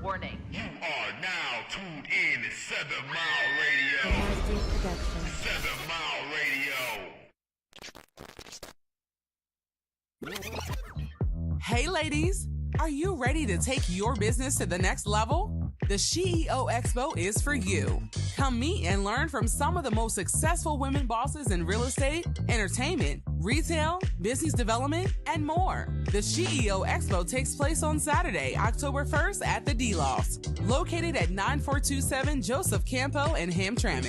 Warning. You are now tuned in to 7 Mile Radio. Production. 7 Mile Radio. Hey ladies, are you ready to take your business to the next level? The CEO Expo is for you. Come meet and learn from some of the most successful women bosses in real estate, entertainment, retail, business development, and more. The CEO Expo takes place on Saturday, October 1st at the D-Loft, located at 9427 Joseph Campo in Hamtramck.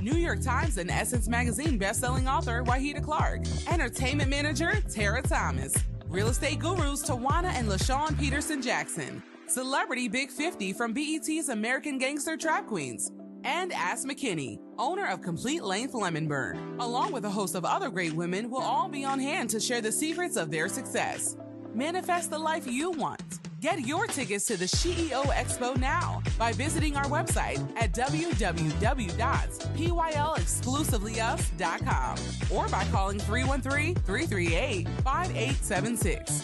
New York Times and Essence Magazine bestselling author Wahida Clark, entertainment manager Tara Thomas, real estate gurus Tawana and LaShawn Peterson Jackson, celebrity Big 50 from BET's American Gangster Trap Queens, and Ass McKinney, owner of Complete Length Lemon Burn, along with a host of other great women, will all be on hand to share the secrets of their success. Manifest the life you want. Get your tickets to the CEO Expo now by visiting our website at www.pylexclusivelyous.com or by calling 313-338-5876.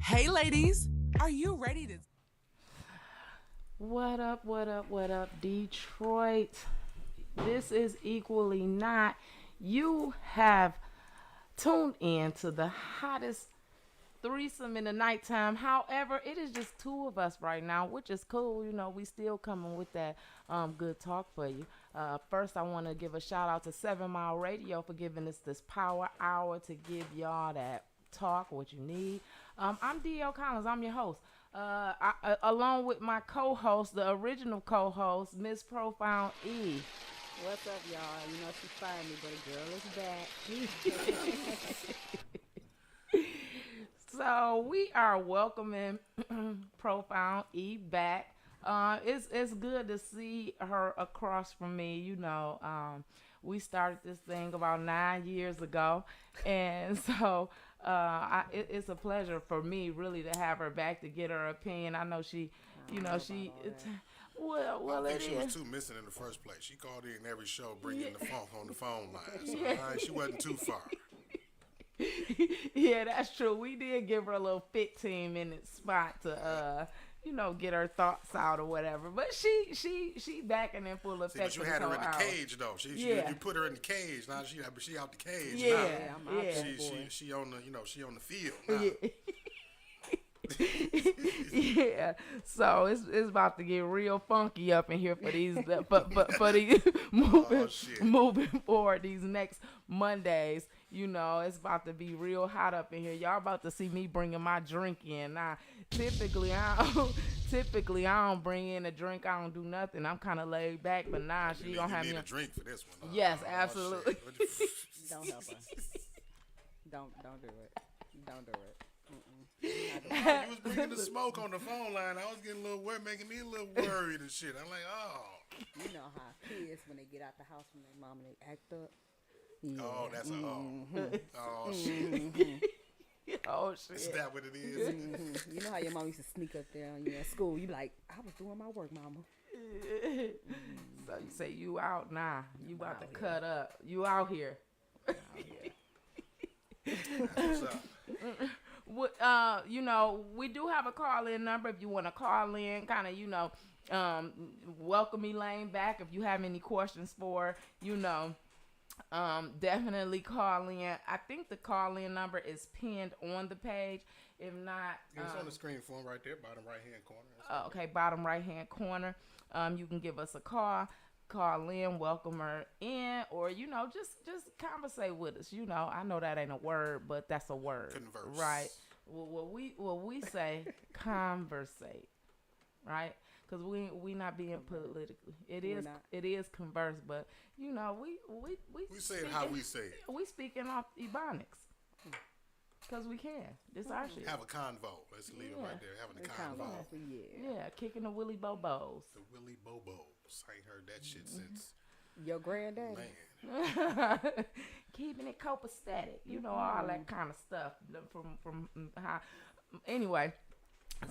Hey ladies, are you ready to... What up, Detroit? This is Equally Not. You have tuned in to the hottest threesome in the nighttime. However, it is just two of us right now, which is cool. You know, we still coming with that good talk for you. First, I want to give a shout out to 7 Mile Radio for giving us this power hour to give y'all that talk, what you need. I'm D.L. Collins. I'm your host. Along with my co-host, the original co-host, Miss Profound E. What's up, y'all? You know she fired me, but a girl is back. So we are welcoming Profound E back. It's good to see her across from me. You know, we started this thing about 9 years ago, and so it's a pleasure for me really to have her back to get her opinion. I know she, you know, she. Well, I think she was too missing in the first place. She called in every show, bringing the phone on the phone line. So she wasn't too far. Yeah, that's true. We did give her a little 15-minute spot to, you know, get her thoughts out or whatever. But she back and in full effect. But you had her in the cage though. You put her in the cage. Now she out the cage. Yeah, now. She on the she on the field now. Yeah, so it's about to get real funky up in here for these for these moving forward these next Mondays. You know, it's about to be real hot up in here. Y'all about to see me bringing my drink in. Now, typically I don't bring in a drink. I don't do nothing. I'm kind of laid back, but nah, she gonna have me a drink for this one. Yes, absolutely. Don't help her. Don't do it. Don't do it. You was bringing the smoke on the phone line. I was getting a little worried, making me a little worried and shit. I'm like, oh. You know how kids when they get out the house from their mom and they act up. Yeah. Oh, that's oh shit. Oh shit. Is that what it is? Mm-hmm. You know how your mom used to sneak up there when you at school. You like, I was doing my work, mama. So you say you out now? You about to cut up? You out here? What's up? You know, we do have a call-in number if you want to call in, kind of, you know, welcome Elaine back. If you have any questions for her, you know, definitely call in. I think the call-in number is pinned on the page. If not, it's on the screen for him right there, bottom right-hand corner. Okay, bottom right-hand corner. You can give us a call in, welcome her in, or, you know, just conversate with us. You know, I know that ain't a word, but that's a word. Converse. Right. Well, what we say, conversate, right? Because we not being political. It is converse, but, you know, we say it how we say it. We speaking off Ebonics. Because we can. This our shit. Have a convo. Let's leave it right there. Having a convo. Yeah, kicking the Willy Bobos. The Willy Bobos. I ain't heard that shit since. Your granddaddy. Man. Keeping it copacetic. You know, all that kind of stuff. From how. Anyway.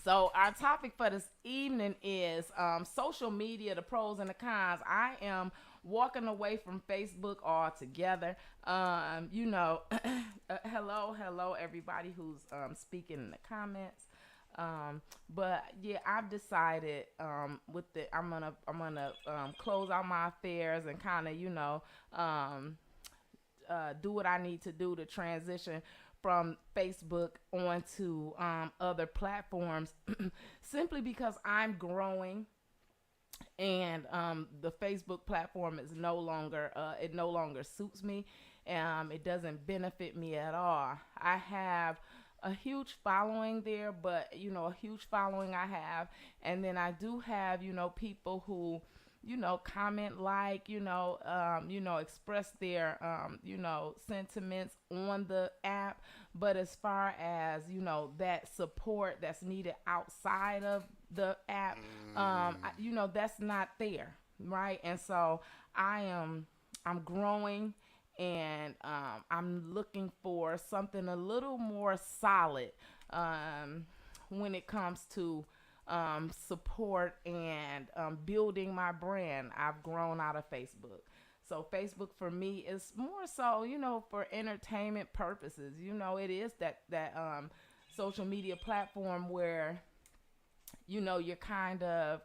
So our topic for this evening is social media, the pros and the cons. I am walking away from Facebook altogether. You know, hello everybody who's speaking in the comments. But yeah, I've decided with the I'm gonna close out my affairs and kind of do what I need to do to transition from Facebook onto other platforms, simply because I'm growing, and the Facebook platform is no longer it no longer suits me. It doesn't benefit me at all. I have a huge following there, but a huge following I have, and then I do have people who comment, like, express their, sentiments on the app. But as far as, that support that's needed outside of the app, that's not there. Right. And so I'm growing, and I'm looking for something a little more solid when it comes to support and building my brand. I've grown out of Facebook. So Facebook for me is more so, for entertainment purposes. It is that social media platform where, you're kind of,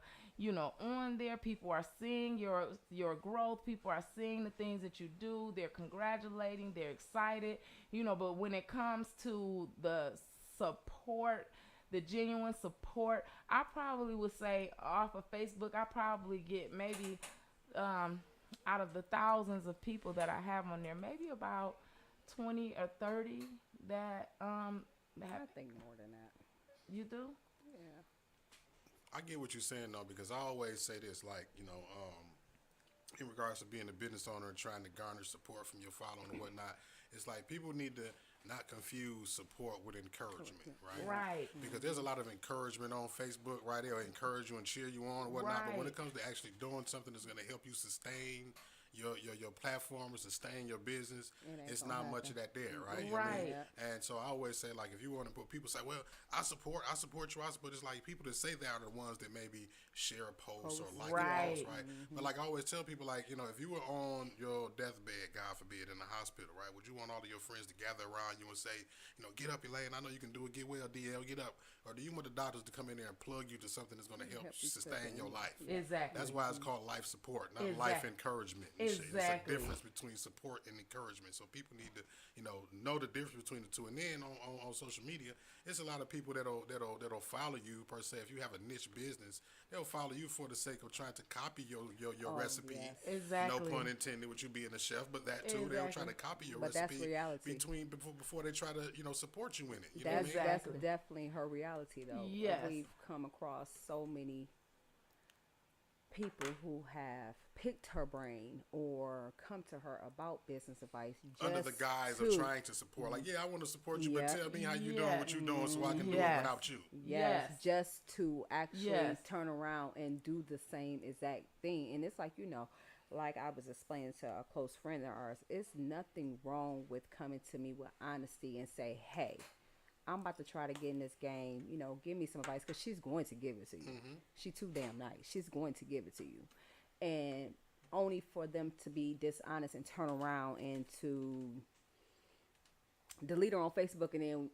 on there. People are seeing your growth. People are seeing the things that you do. They're congratulating. They're excited. But when it comes to the support, the genuine support, I probably would say off of Facebook, I probably get maybe out of the thousands of people that I have on there, maybe about 20 or 30 that I think more than that. You do? Yeah. I get what you're saying though, because I always say this, like, in regards to being a business owner and trying to garner support from your following and whatnot, it's like people need to not confuse support with encouragement, right? Right. Because there's a lot of encouragement on Facebook, right? They'll encourage you and cheer you on and whatnot. But when it comes to actually doing something that's going to help you sustain your platform, or sustain your business, it's not much of that there, right? You know what I mean? And so I always say, like, if you want to put, people say, well, I support you, it's like people that say that are the ones that maybe share a post or like a post, right? But like I always tell people, like, if you were on your deathbed, God forbid, in the hospital, right, would you want all of your friends to gather around you and say, get up, Elaine, I know you can do it, get well, DL, get up? Or do you want the doctors to come in there and plug you to something that's going to help sustain your life? Exactly. That's why it's called life support, not life encouragement. Shit. It's a difference between support and encouragement. So people need to, know the difference between the two. And then on social media, it's a lot of people that'll follow you per se. If you have a niche business, they'll follow you for the sake of trying to copy your recipe. Yes. Exactly. No pun intended with you being a chef, but that too, they'll try to copy your But recipe that's reality. before they try to support you in it. You That's, know what I mean? that's definitely her reality, though. Yes. We've come across so many people who have picked her brain or come to her about business advice Under the guise of trying to support. Like, I want to support you, but tell me how you doing, what you doing, so I can do it without you. Yes, just to actually Yes. turn around and do the same exact thing. And it's like, like I was explaining to a close friend of ours, it's nothing wrong with coming to me with honesty and say, hey, I'm about to try to get in this game, give me some advice, because she's going to give it to you. She's too damn nice. She's going to give it to you. And only for them to be dishonest and turn around and to delete her on Facebook, and then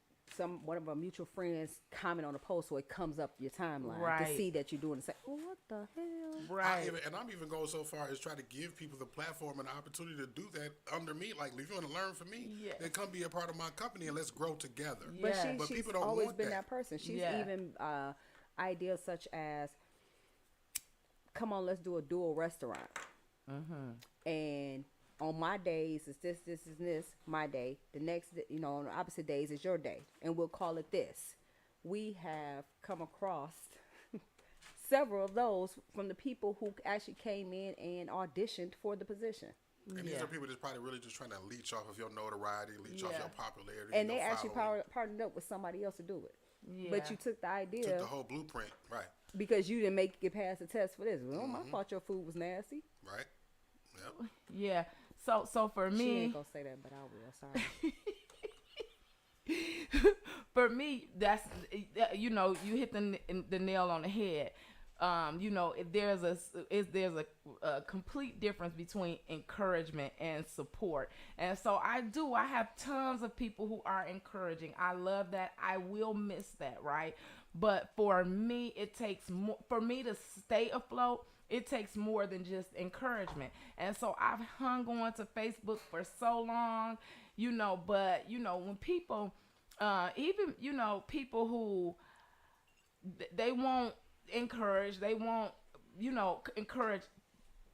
one of our mutual friends comment on a post, so it comes up your timeline to see that you're doing it. Say, oh, what the hell? Right. I'm even going so far as try to give people the platform and the opportunity to do that under me. Like, if you want to learn from me, then come be a part of my company and let's grow together. But, but she's people don't always want been that person. She's even ideas such as, come on, let's do a dual restaurant. And on my days, it's this, my day. The next, on the opposite days is your day. And we'll call it this. We have come across several of those from the people who actually came in and auditioned for the position. And these are people that's probably really just trying to leech off of your notoriety, leech off your popularity. And they actually partnered up with somebody else to do it. Yeah. But you took the idea. Took the whole blueprint, right. Because you didn't make it past the test for this. Well, my fault your food was nasty. Right. Yep. Yeah. So for me, she ain't gonna say that, but I will. Sorry. For me, that's you hit the nail on the head. You know, there's a complete difference between encouragement and support. And so I have tons of people who are encouraging. I love that. I will miss that, right? But for me, it takes more for me to stay afloat. It takes more than just encouragement. And so I've hung on to Facebook for so long, you know, but you know, when people even, you know, people who they won't encourage, they won't, you know, encourage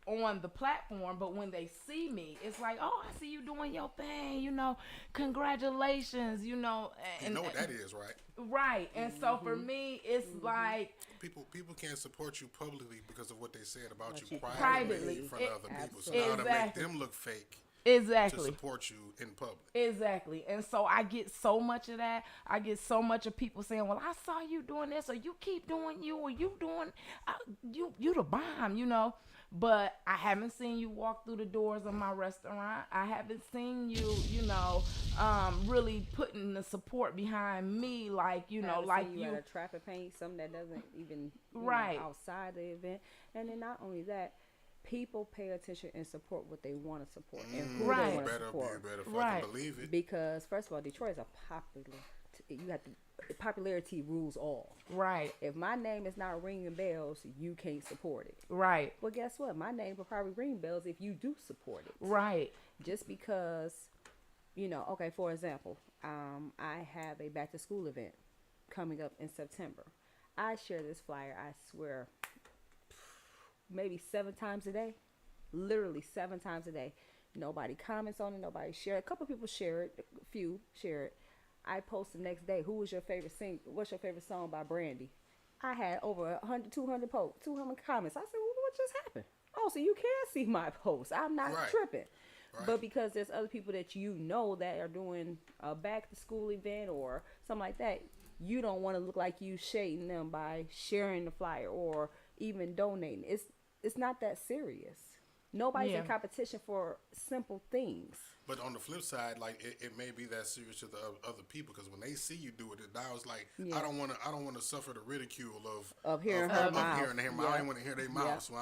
on the platform, but when they see me, it's like, oh, I see you doing your thing, you know, congratulations, you know. And, you know what that is, right? Right. And so for me, it's like people can't support you publicly because of what they said about you privately privately in front of other people. So now to make them look fake. Exactly. To support you in public. Exactly. And so I get so much of that. I get so much of people saying, well, I saw you doing this, or you keep doing you, or you doing, you the bomb, you know. But I haven't seen you walk through the doors of my restaurant. I haven't seen you, you know, really putting the support behind me, like, you know, like you at a trap and paint, something that doesn't even right know, outside the event. And then not only that, people pay attention and support what they want to support and who right. they want to support. You better fucking right. believe it. Because first of all, Detroit is a popular. You have to. Popularity rules all. Right. If my name is not ringing bells, you can't support it. Right. Well, guess what? My name will probably ring bells if you do support it. Right. Just because, you know. Okay. For example, I have a back to school event coming up in September. I share this flyer, I swear, maybe 7 times a day. Literally 7 times a day. Nobody comments on it. Nobody share it. A couple people share it. A few share it. I post the next day, who was your favorite what's your favorite song by Brandy? I had over 100, 200 comments. I said, well, what just happened? Oh, so you can see my post. I'm not tripping. Right. But because there's other people that you know that are doing a back to school event or something like that, you don't want to look like you shading them by sharing the flyer or even donating. It's not that serious. Nobody's in competition for simple things. But on the flip side, like it may be that serious to the other people, because when they see you do it, now it's like I don't want to suffer the ridicule of hearing her mouth. I don't want to hear their mouth. So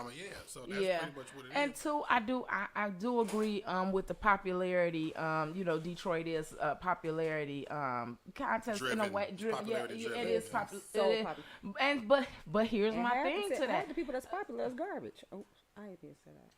so that's pretty much what it is. And two, I do agree with the popularity. You know, Detroit is popularity contest driven, in a way. Driven. It is popular. So popular. And but here's my thing to that. Half the people that's popular is garbage. Oh, I ain't gonna say that.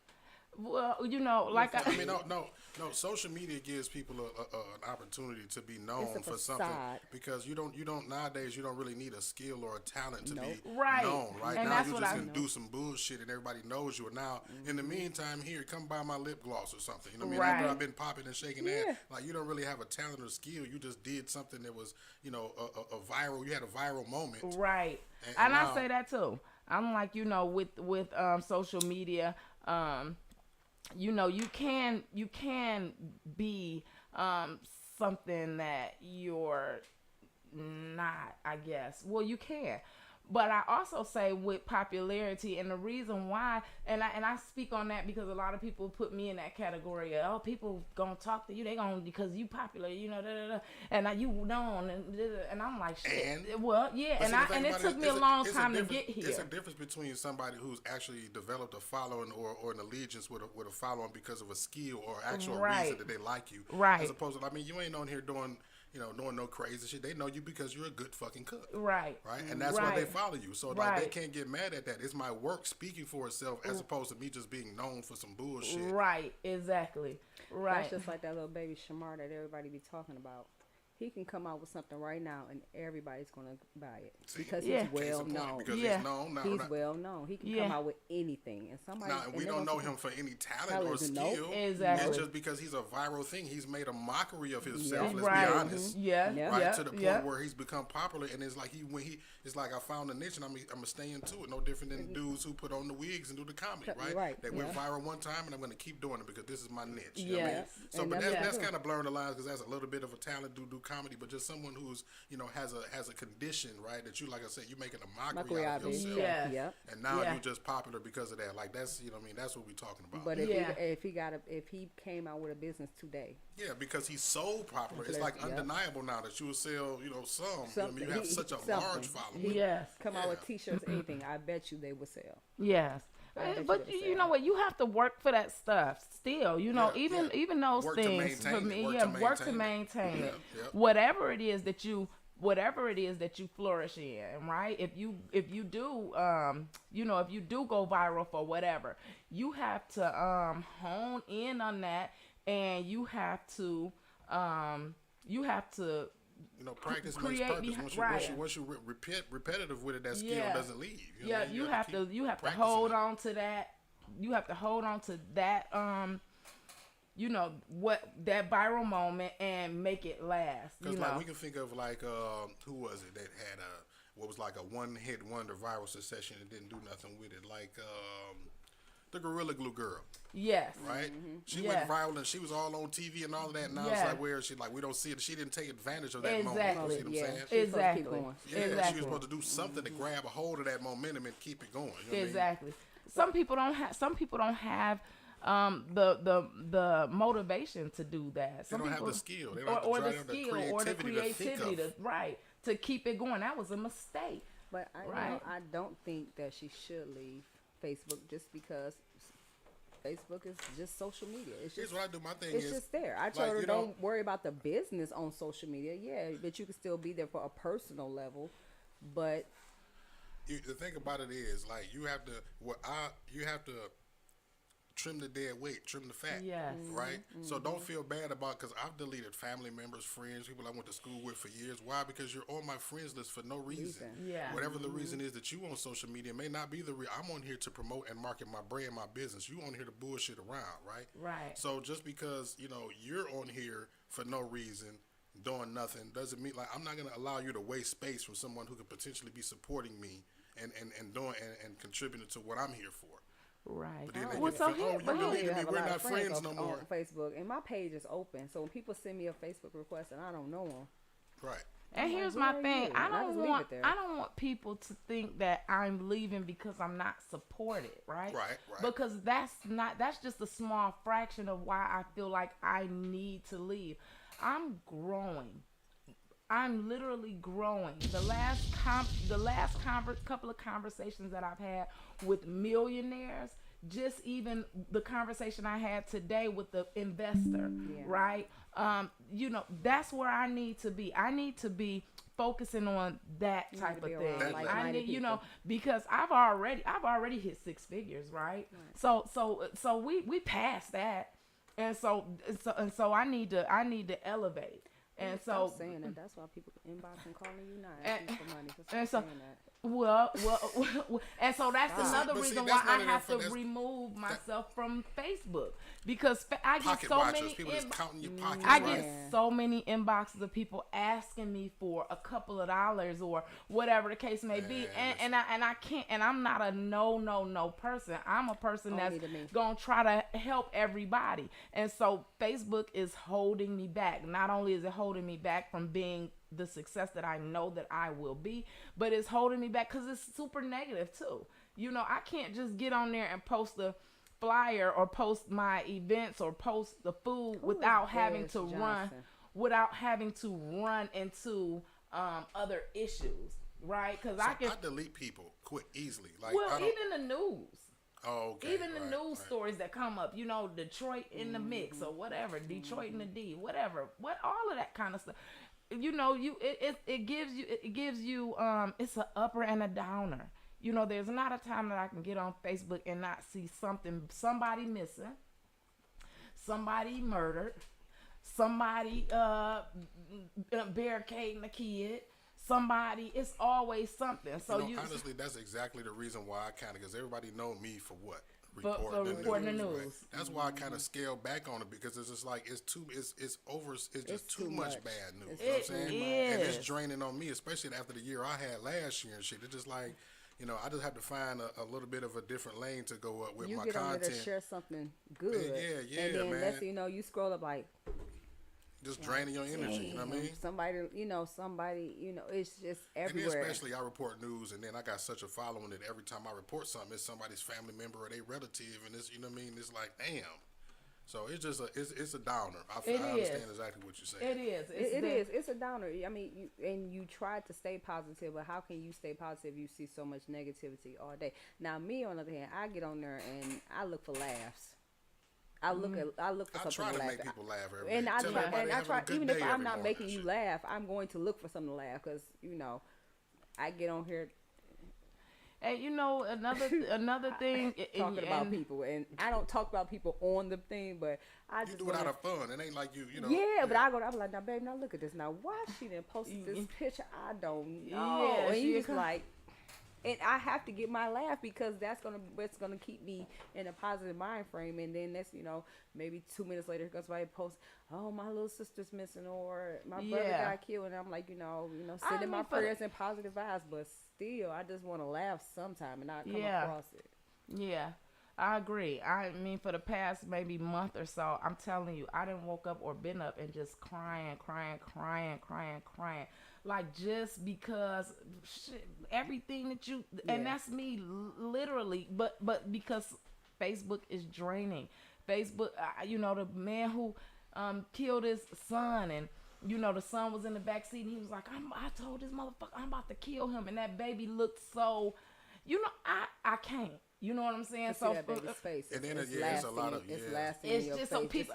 Well, you know, like I mean, no. Social media gives people an opportunity to be known for something, because you don't nowadays you don't really need a skill or a talent to be known. Right and now, you're just gonna do some bullshit and everybody knows you. And now, in the meantime, here, come buy my lip gloss or something. You know what I mean? After I've been popping and shaking that, like you don't really have a talent or skill. You just did something that was, you know, a viral. You had a viral moment. Right. And I say that too. I'm like, you know, with social media. You know, you can be something that you're not, I guess. Well, you can. But I also say with popularity, and the reason why, and I speak on that because a lot of people put me in that category of, oh, people gonna talk to you, they gonna, because you popular, you know, and you known, and I'm like, shit. And it took me a long time to get here. It's a difference between somebody who's actually developed a following or an allegiance with a following because of a skill or actual reason that they like you. Right. As opposed to, I mean, you ain't on here doing no crazy shit. They know you because you're a good fucking cook. Right. Right? And that's why they follow you. So, like, they can't get mad at that. It's my work speaking for itself as opposed to me just being known for some bullshit. Right. Exactly. Right. That's just like that little baby Shamar that everybody be talking about. He can come out with something right now and everybody's going to buy it. Because he's well known. Because he's known. He's well known. He can come out with anything. And somebody. Now, we don't know him for any talent or skill. Exactly. It's just because he's a viral thing. He's made a mockery of himself, let's be honest. To the point where he's become popular. And it's like it's like I found a niche and I'm going to stay into it. No different than dudes who put on the wigs and do the comedy, right? They went viral one time and I'm going to keep doing it because this is my niche. You know what I mean? So, but that's kind of blurring the lines because that's a little bit of a talent to do comedy. comedy, but just someone who's, you know, has a condition, right? That you, like I said, you're making a mockery Mockery out of yourself. Yes. Yep. And now Yeah. you're just popular because of that. Like, that's, you know what I mean? That's what we're talking about. But Yeah. if he came out with a business today, yeah, because he's so popular. It's like Yep. undeniable now that you will sell, you know, some. You know what I mean? You have such a something. large following. Yes. come out with Yeah. T-shirts, anything, I bet you they would sell. Yes. I bet But you you would've know said. what? You have to work for that stuff still. You know, Yeah, even yeah. even those Work to things maintain for it, me. work Yeah, to work to maintain maintain it. it. Yeah, yeah. Whatever it is that you flourish in, right? If you do you know, if you do go viral for whatever, you have to hone in on that, and you have to You know, practice create makes purpose. behind- Once you right. once you repetitive with it, that skill Yeah. doesn't leave. You know yeah, what I mean? you have to keep practicing hold it. on to that. You have to hold on to that you know, what that viral moment and make it last. You Because know. like we can think of like who was it that had what was like a one-hit wonder viral succession and didn't do nothing with it, like the Gorilla Glue girl, Yes. right? She Yeah. went viral and she was all on TV and all of that. And now Yeah. it's like where she like we don't see it. She didn't take advantage of that moment. Exactly. You see what I'm Yeah. saying? She was supposed to keep Exactly. going. Yeah, she Exactly. was supposed to do something to grab a hold of that momentum and keep it going. You know what I mean? Exactly. Some people don't have the motivation to do that. Some don't have people, the skill. They don't have the or the drive, the skill or the creativity to think creativity of. to keep it going. That was a mistake. But I, you know, Right. I don't think that she should leave Facebook just because Facebook is just social media. It's Here's just what I do. My thing it's is just there. I like, told her you know- don't worry about the business on social media. Yeah, but you can still be there for a personal level. But the thing about it is like you have to trim the dead weight, trim the fat. Yes. Right. So don't feel bad about because I've deleted family members, friends, people I went to school with for years. Why? Because you're on my friends list for no reason. Yeah. Whatever the reason is that you on social media may not be the real. I'm on here to promote and market my brand, my business. You on here to bullshit around, right? Right. So just because you know you're on here for no reason, doing nothing, doesn't mean like I'm not gonna allow you to waste space from someone who could potentially be supporting me and doing and contributing to what I'm here for. Right. But then they Well, get so feel, here, you but deleted here, me. have a We're lot not of friends friends no on more. Facebook, and my page is open. So when people send me a Facebook request and I don't know them, Right. and I'm like, here's where my are thing. you? I And I don't just leave want it there. I don't want people to think that I'm leaving because I'm not supported, right? Right, right. Because that's just a small fraction of why I feel like I need to leave. I'm growing. I'm literally growing. The last couple of conversations that I've had with millionaires, just even the conversation I had today with the investor, Yeah. right? You know, that's where I need to be. I need to be focusing on that You type need of to be thing. around I like-minded need, you know, people. because I've already hit six figures, right? So we passed that, and so I need to elevate. And so stop saying that. That's why people inbox and calling you now And- asking for money. So stop and so- saying that. Well, and so that's another But see, reason that's why I not have to enough for- remove myself from Facebook because I get Pocket so watchers. many. People just counting your pockets. I right? get so many inboxes of people asking me for a couple of dollars or whatever the case may be, and I can't. And I'm not a no person. I'm a person that's Only to me. gonna try to help everybody. And so Facebook is holding me back. Not only is it holding me back from being the success that I know that I will be, but it's holding me back because it's super negative too. You know, I can't just get on there and post the flyer or post my events or post the food without having Des to Johnson? run into other issues, right? Because I can. I delete people quick, easily. Like Well, I don't, even the news. oh, okay, Even the right, news right. stories that come up, you know, Detroit in the mix or whatever, Detroit in the D, whatever, all of that kind of stuff. You know, it gives you it's an upper and a downer. You know, there's not a time that I can get on Facebook and not see somebody missing, somebody murdered, somebody barricading a kid. It's always something. So you know, honestly, that's exactly the reason why I kind of, because everybody know me for what? For reporting the right? news. That's why I kind of scale back on it because it's just like it's just too much much. bad news. It's You know what I'm too saying? much. And Is. it's draining on me, especially after the year I had last year and shit. It's just like, you know, I just have to find a little bit of a different lane to go up with You my get on there content. to share something good. Yeah, and then man. next thing you know, you scroll up like, just draining your energy. You know what I mean? Somebody, it's just And then everywhere. especially I report news, and then I got such a following that every time I report something, it's somebody's family member or their relative, and it's, you know what I mean? It's like, damn. So it's just it's a downer. I understand exactly what you're saying. It is. It is. It's a downer. I mean, you try to stay positive, but how can you stay positive? You see so much negativity all day. Now, me on the other hand, I get on there and I look for laughs. I look for something try to to laugh make at. people laugh every day. And I Tell try, everybody and I having a try, good even day if I'm every not morning making and you shit. laugh, I'm going to look for something to laugh because I get on here And another thing, talking about people, and I don't talk about people on the thing, but I You just do it out wanna- of fun. It ain't like you know. Yeah, but I'm like, now, babe, now look at this. Now, why she didn't post this picture? I don't know. Yeah, and she you just come- like, and I have to get my laugh because that's gonna keep me in a positive mind frame. And then that's maybe 2 minutes later, because somebody posts, oh, my little sister's missing, or my brother Yeah. got killed, and I'm like, sending I my mean, for prayers and positive vibes, but still, I just want to laugh sometime and not come Yeah. across it. Yeah, I agree. I mean, for the past maybe month or so, I'm telling you, I didn't woke up or been up and just crying. Like, just because shit, everything that you, and Yeah. that's me literally, but because Facebook is draining. Facebook, the man who killed his son, and the son was in the back seat, and he was like, I told this motherfucker I'm about to kill him, and that baby looked so, I can't. You know what I'm saying? To see that baby's face. And then it's it's lasting, a lot of it's yeah. lasting in It's your just face. some people.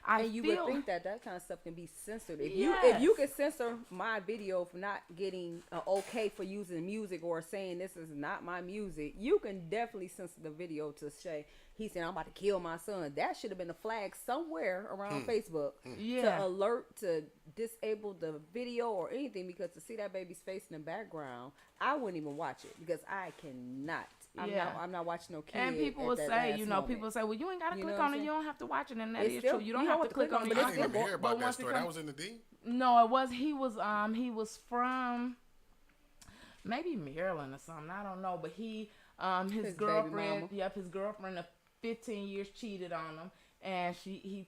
I And you feel, would think that kind of stuff can be censored. If Yes. you could censor my video for not getting okay for using music or saying this is not my music, you can definitely censor the video to say he said I'm about to kill my son. That should have been a flag somewhere around Facebook Yeah. to alert to disable the video or anything, because to see that baby's face in the background, I wouldn't even watch it because I cannot. Yeah. I'm not watching no kid. And people at will that say, last moment. people say, well, you ain't got to You click know what on I'm it. You saying? don't have to watch it. And that It's is still- true. You you don't don't have have to to click click on on it. it, I but didn't even hear about that once it story. That come- was in the D. No, it was, he was from maybe Maryland or something. I don't know. But his His baby girlfriend, mama. his girlfriend of 15 years cheated on him. And she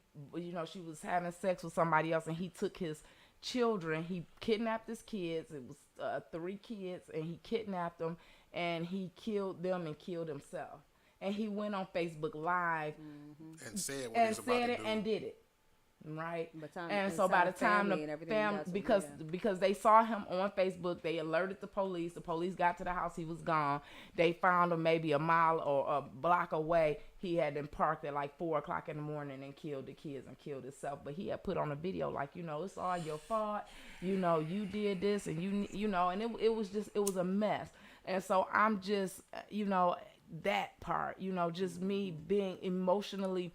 was having sex with somebody else, and he took his children. He kidnapped his kids. It was 3 kids, and he kidnapped them, and he killed them and killed himself. And he went on Facebook Live And said what and he's about said to it do. and did it. Right. And So by the time family the and everything family, got some- because they saw him on Facebook, they alerted the police. The police got to the house. He was gone. They found him maybe a mile or a block away. He had been parked at like 4:00 in the morning and killed the kids and killed himself. But he had put on a video like, it's all your fault. You did this, and and it was a mess. And so I'm just, that part, just me being emotionally.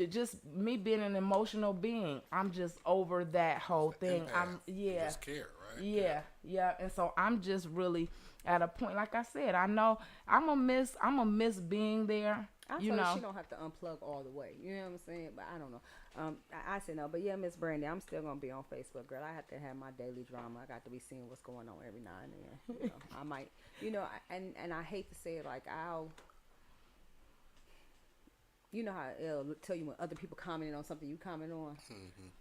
Just me being an emotional being, I'm just over that whole thing. Empath. You just care, right? Yeah. And so I'm just really at a point, like I said, I know I'm gonna miss being there. I told her she don't have to unplug all the way. You know what I'm saying? But I don't know. I said no. But yeah, Miss Brandy, I'm still gonna be on Facebook, girl. I have to have my daily drama. I got to be seeing what's going on every now and then. I might, and I hate to say it, like you know how it'll tell you when other people commenting on something you comment on?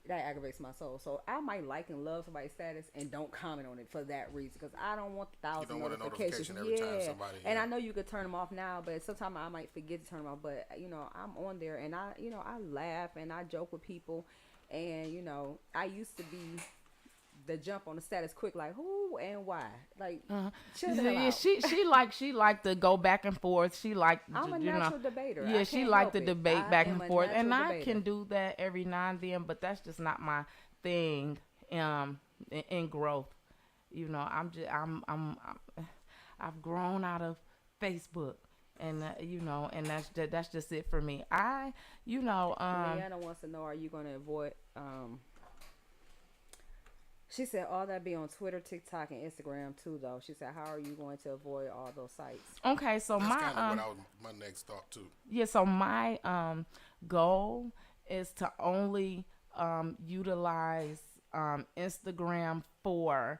That aggravates my soul. So I might like and love somebody's status and don't comment on it for that reason, because I don't want the 1,000 don't want a notifications. notification every time somebody- And yeah. I know you could turn them off now, but sometimes I might forget to turn them off. But I'm on there, and I laugh and I joke with people, and I used to be the jump on the status quick, like who and why, like chill the hell Yeah, out. she liked to go back and forth. She liked, I'm a natural debater. Yeah, I she can't liked help to it. debate I back am and a forth, and natural I debater. can do that every now and then. But that's just not my thing. In growth, I've grown out of Facebook, and and that's just it for me. Leanna wants to know, are you going to avoid she said all that be on Twitter, TikTok, and Instagram too, though. She said, how are you going to avoid all those sites? Okay, so That's my kind of my next thought too. yeah, so my goal is to only utilize Instagram for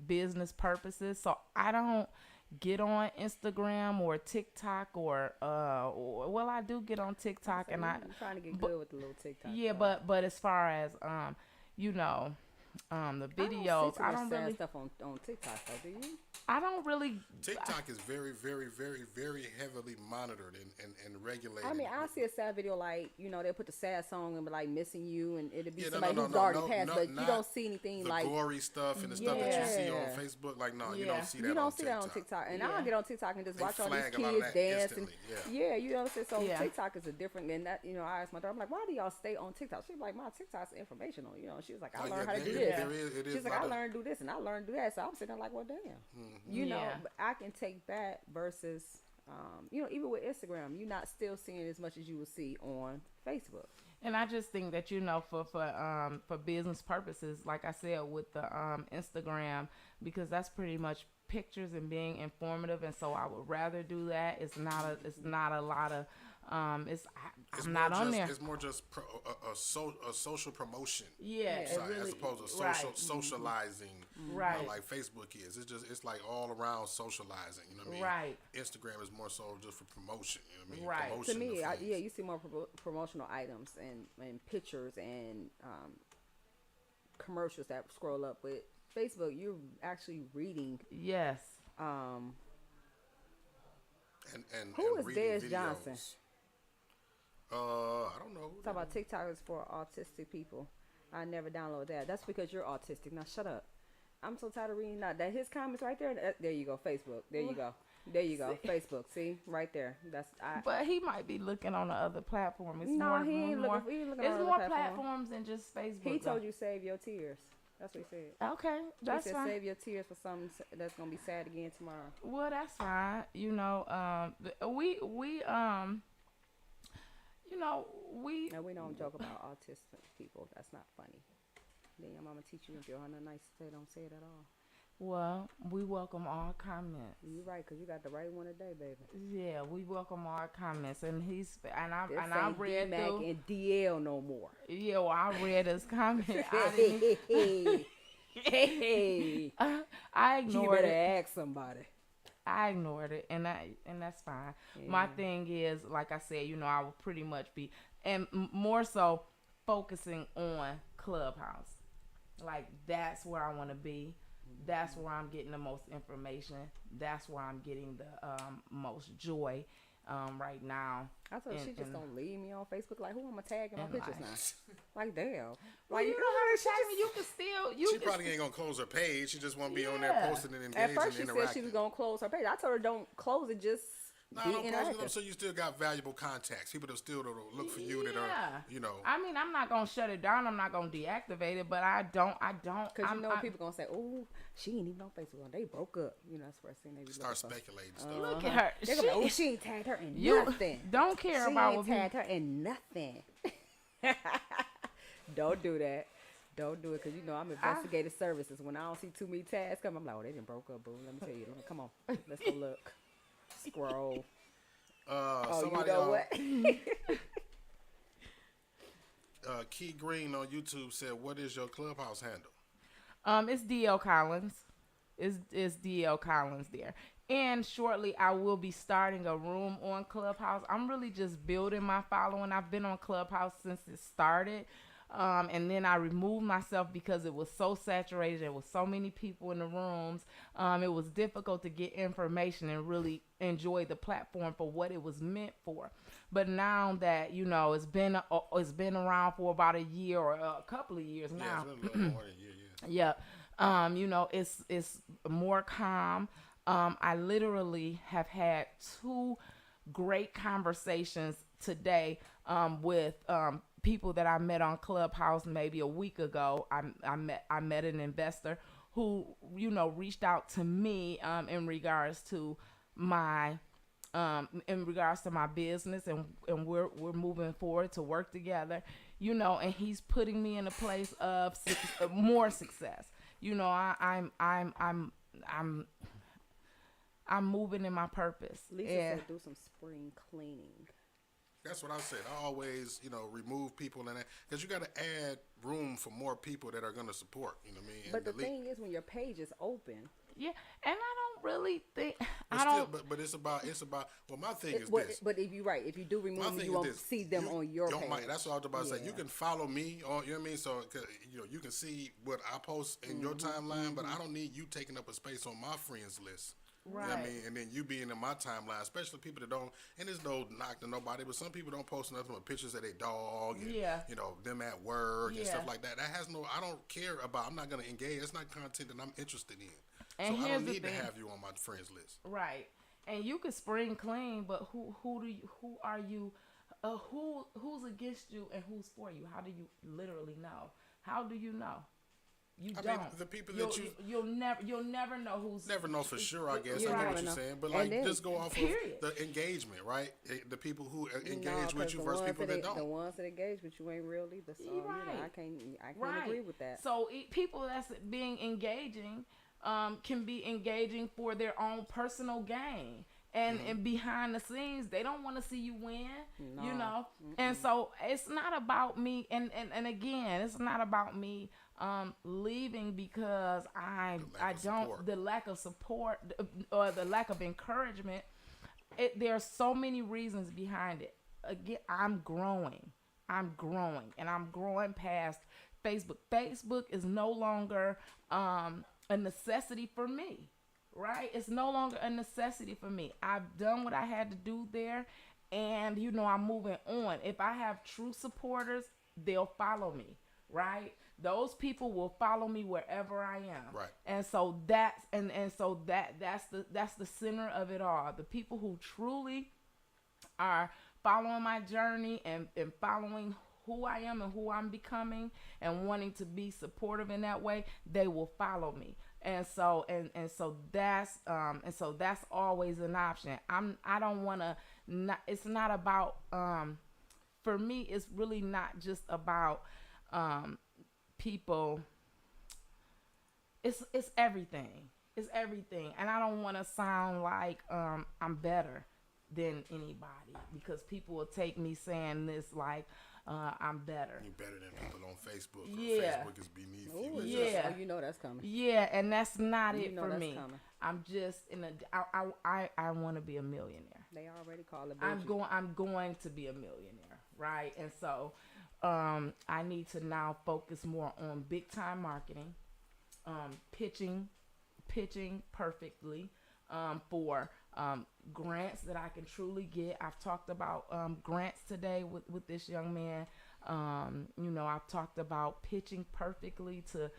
business purposes. So I don't, get on Instagram or TikTok well, I do get on TikTok So and I'm trying to get good with the little TikTok. yeah, stuff. but as far as you know, the videos, I don't see too much sad really, stuff on TikTok though. Do you? I don't really. TikTok is very, very, very, very heavily monitored and regulated. I mean, I see a sad video like, you know, they'll put the sad song and be like missing you, and it'll be Yeah, somebody who's already passed, but you don't see anything the like gory stuff and the stuff that you see on Yeah. Facebook. Like, no, you Yeah. don't see that. you don't on see TikTok. that on TikTok. And Yeah. I'll get on TikTok and just They watch all these flag a lot of kids that dance and instantly, yeah, you know what I'm saying? So Yeah. TikTok is a different and that, you know, I asked my daughter, I'm like, why do y'all stay on TikTok? She's like, my TikTok's informational, you know. She was like, I Oh, learned yeah, how to do there- this. there is- it is She's like, a lot I of- learned to do this and I learned to do that. So I'm sitting there like, well, damn. You know, Yeah. but I can take that versus, you know, even with Instagram, you're not still seeing as much as you will see on Facebook. And I just think that, you know, for business purposes, like I said with the Instagram, because that's pretty much pictures and being informative, and so I would rather do that. It's not a lot of I'm not on there. It's more just a social promotion. Yeah, it site, really, as opposed to right. socializing, Right. like Facebook is. It's like all around socializing. You know what I mean? Right. Instagram is more so just for promotion. You know what I mean? Right. Promotion To me, of things. yeah, you see more promotional items and pictures and commercials that scroll up. With Facebook, you're actually reading. Yes. and Who and is reading Des videos. Johnson? I don't know. Talk about TikTok is for autistic people. I never download that. That's because you're autistic. Now shut up. I'm so tired of reading that. His comments right there. There you go. Facebook. There you go. There you go. Facebook. See right there. But he might be looking on the other platform. It's No, more, he ain't more, looking- he ain't looking it's on more other platform. platforms than just Facebook. He though. told you save your tears. That's what he said. Okay, He that's said fine. save your tears for something that's gonna be sad again tomorrow. Well, that's fine. You know, we you know, we Now we don't joke about autistic people. That's not funny. Then your mama teach you if you're on a nice say, don't say it at all. well, we welcome all comments. You're right, cause you got the right one today, baby. Yeah, we welcome all comments, and This I ain't read D-Mac through. and DL no more. Yeah, well, I read his comment. I didn't. Hey, I you ignored better it. ask somebody. I ignored it, and that's fine. My thing is, like I said, you know, I will pretty much be, and more so, focusing on Clubhouse. Like that's where I want to be. That's where I'm getting the most information. That's where I'm getting the most joy right now. I thought she just don't leave me on Facebook. Like, who am I tagging my And pictures like- now? Like, damn. Well, Like, you know how to tag me. You can still. You She can probably ain't gonna close her page. She just want to be on there Yeah. posting and at engaging first and she said interacting. she was gonna close her page. I told her don't close it. Just No, be don't close it up interactive. so you still got valuable contacts. People that still look for you that Yeah. are, you know. I mean, I'm not gonna shut it down. I'm not gonna deactivate it, but I don't. Because you know people gonna say, "Oh, she ain't even on Facebook. They broke up." You know, that's the first thing they be Start looking for. speculating stuff. Look at her. They're gonna be, "Oh, she ain't tagged her in You nothing. don't care She about ain't what people. tagged her in nothing." Don't do that. Don't do it, because you know I'm investigative services. When I don't see too many tags come, I'm like, "Oh, they done broke up, boo." Let me tell you. Come on, let's go look. Scroll. Oh, you Somebody, know what? Key Green on YouTube said, "What is your Clubhouse handle?" It's DL Collins. It's DL Collins there. And shortly, I will be starting a room on Clubhouse. I'm really just building my following. I've been on Clubhouse since it started. And then I removed myself because it was so saturated. There was so many people in the rooms. It was difficult to get information and really enjoy the platform for what it was meant for. But now that, you know, it's been around for about a year or a couple of years Yeah, now. it's been a little more than a year, yeah. Yeah. You know, it's more calm. I literally have had 2 great conversations today with people that I met on Clubhouse maybe a week ago. I met an investor who, you know, reached out to me in regards to my business, and we're moving forward to work together, you know, and he's putting me in a place of more success. You know, I'm moving in my purpose. Lisa And said do some spring cleaning. That's what I said. I always, you know, remove people and that, because you got to add room for more people that are going to support. You know what I mean? But the delete. thing is, when your page is open, yeah, and really think. But I don't. Still, but it's about. Well, my thing is But, this. but if you're right, if you do remove My them, thing you is won't this. see them on your page. That's what I was about to say. You Yeah. can follow me on, you know what I mean? So, 'cause, you can see what I post in your timeline, but I don't need you taking up a space on my friends list. You know what I Right. mean? And then you being in my timeline, especially people that don't, and there's no knock to nobody, but some people don't post nothing but pictures of their dog and, Yeah. them at work and Yeah. stuff like that. That has no, I don't care about, I'm not going to engage. That's not content that I'm interested in. And so I here's don't the need to thing. have you on my friends list. Right. And you can spring clean, but who are you? Who's against you and who's for you? How do you literally know? How do you know? You I don't. mean, the people you'll, that you'll never know who's. never know for sure, I guess. You I know never what you're know. saying. But, And like, then- just go off Period. of the engagement, right? The people who engage No, with 'cause you the versus ones people that that don't. The ones that engage with you ain't real either. So you know, Right. I can't Right. agree with that. So people that's being engaging can be engaging for their own personal gain. And behind the scenes, they don't want to see you win, you know. And so it's not about me. And again, it's not about me leaving because I of don't support. the lack of support or the lack of encouragement. There's so many reasons behind it. Again, I'm growing, and I'm growing past Facebook. Facebook is no longer a necessity for me. Right? It's no longer a necessity for me. I've done what I had to do there, and I'm moving on. If I have true supporters, they'll follow me, right? Those people will follow me wherever I am. Right. And so that's that's the center of it all. The people who truly are following my journey and following who I am and who I'm becoming and wanting to be supportive in that way, they will follow me. And so that's always an option. I don't want to it's not about for me it's really not just about people. It's everything. It's everything. And I don't want to sound like I'm better than anybody because people will take me saying this like I'm better. You're better than people on Facebook. Or Yeah. Facebook is beneath Ooh, you. It's Yeah. Oh, you know that's coming. Yeah, and that's not You it know for that's me. coming. I'm just I want to be a millionaire. They already call it. I'm going to be a millionaire, right? And so I need to now focus more on big time marketing, pitching perfectly for grants that I can truly get. I've talked about grants today with this young man. I've talked about pitching perfectly to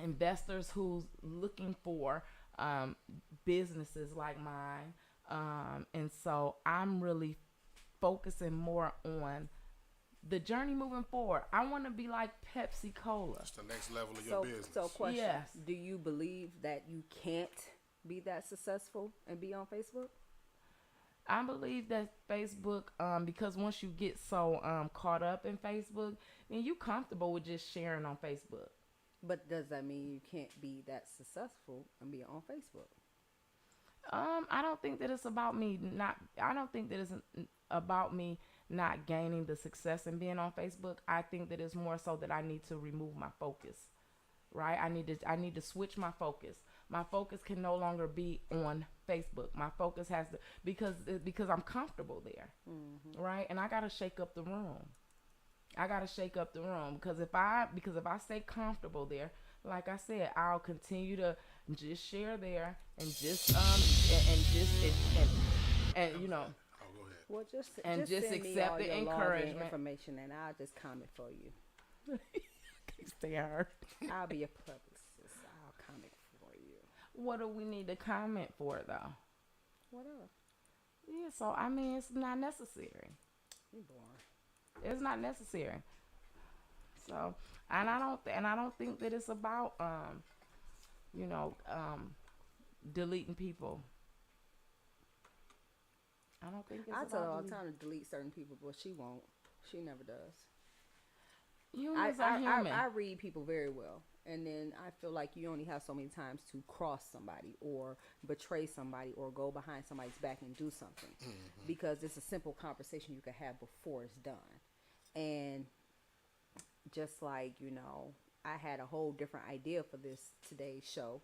investors who's looking for businesses like mine. And so I'm really focusing more on the journey moving forward. I want to be like Pepsi Cola. It's the next level of your business. So question: Yes. Do you believe that you can't be that successful and be on Facebook? I believe that Facebook, because once you get so caught up in Facebook, then you comfortable with just sharing on Facebook. But does that mean you can't be that successful and be on Facebook? I don't think that it's about me not. I don't think that it's about me not gaining the success and being on Facebook. I think that it's more so that I need to remove my focus. Right? I need to switch my focus. My focus can no longer be on Facebook. My focus has to because I'm comfortable there. Mm-hmm. Right? And I got to shake up the room. Because if I stay comfortable there, like I said, I'll continue to just share there and just and Oh, go ahead. Well, just And just send me accept all the your login encouragement. information, and I'll just comment for you. stay hard. I'll be a publicist. I'll comment for you. What do we need to comment for though? Whatever. Yeah, so I mean it's not necessary. You boring. It's not necessary. So, and I don't think that it's about deleting people. I don't think it's I about tell her all the deleting. time to delete certain people, but she won't. She never does. Humans are human. I read people very well, and then I feel like you only have so many times to cross somebody or betray somebody or go behind somebody's back and do something, because it's a simple conversation you can have before it's done. And just like I had a whole different idea for today's show,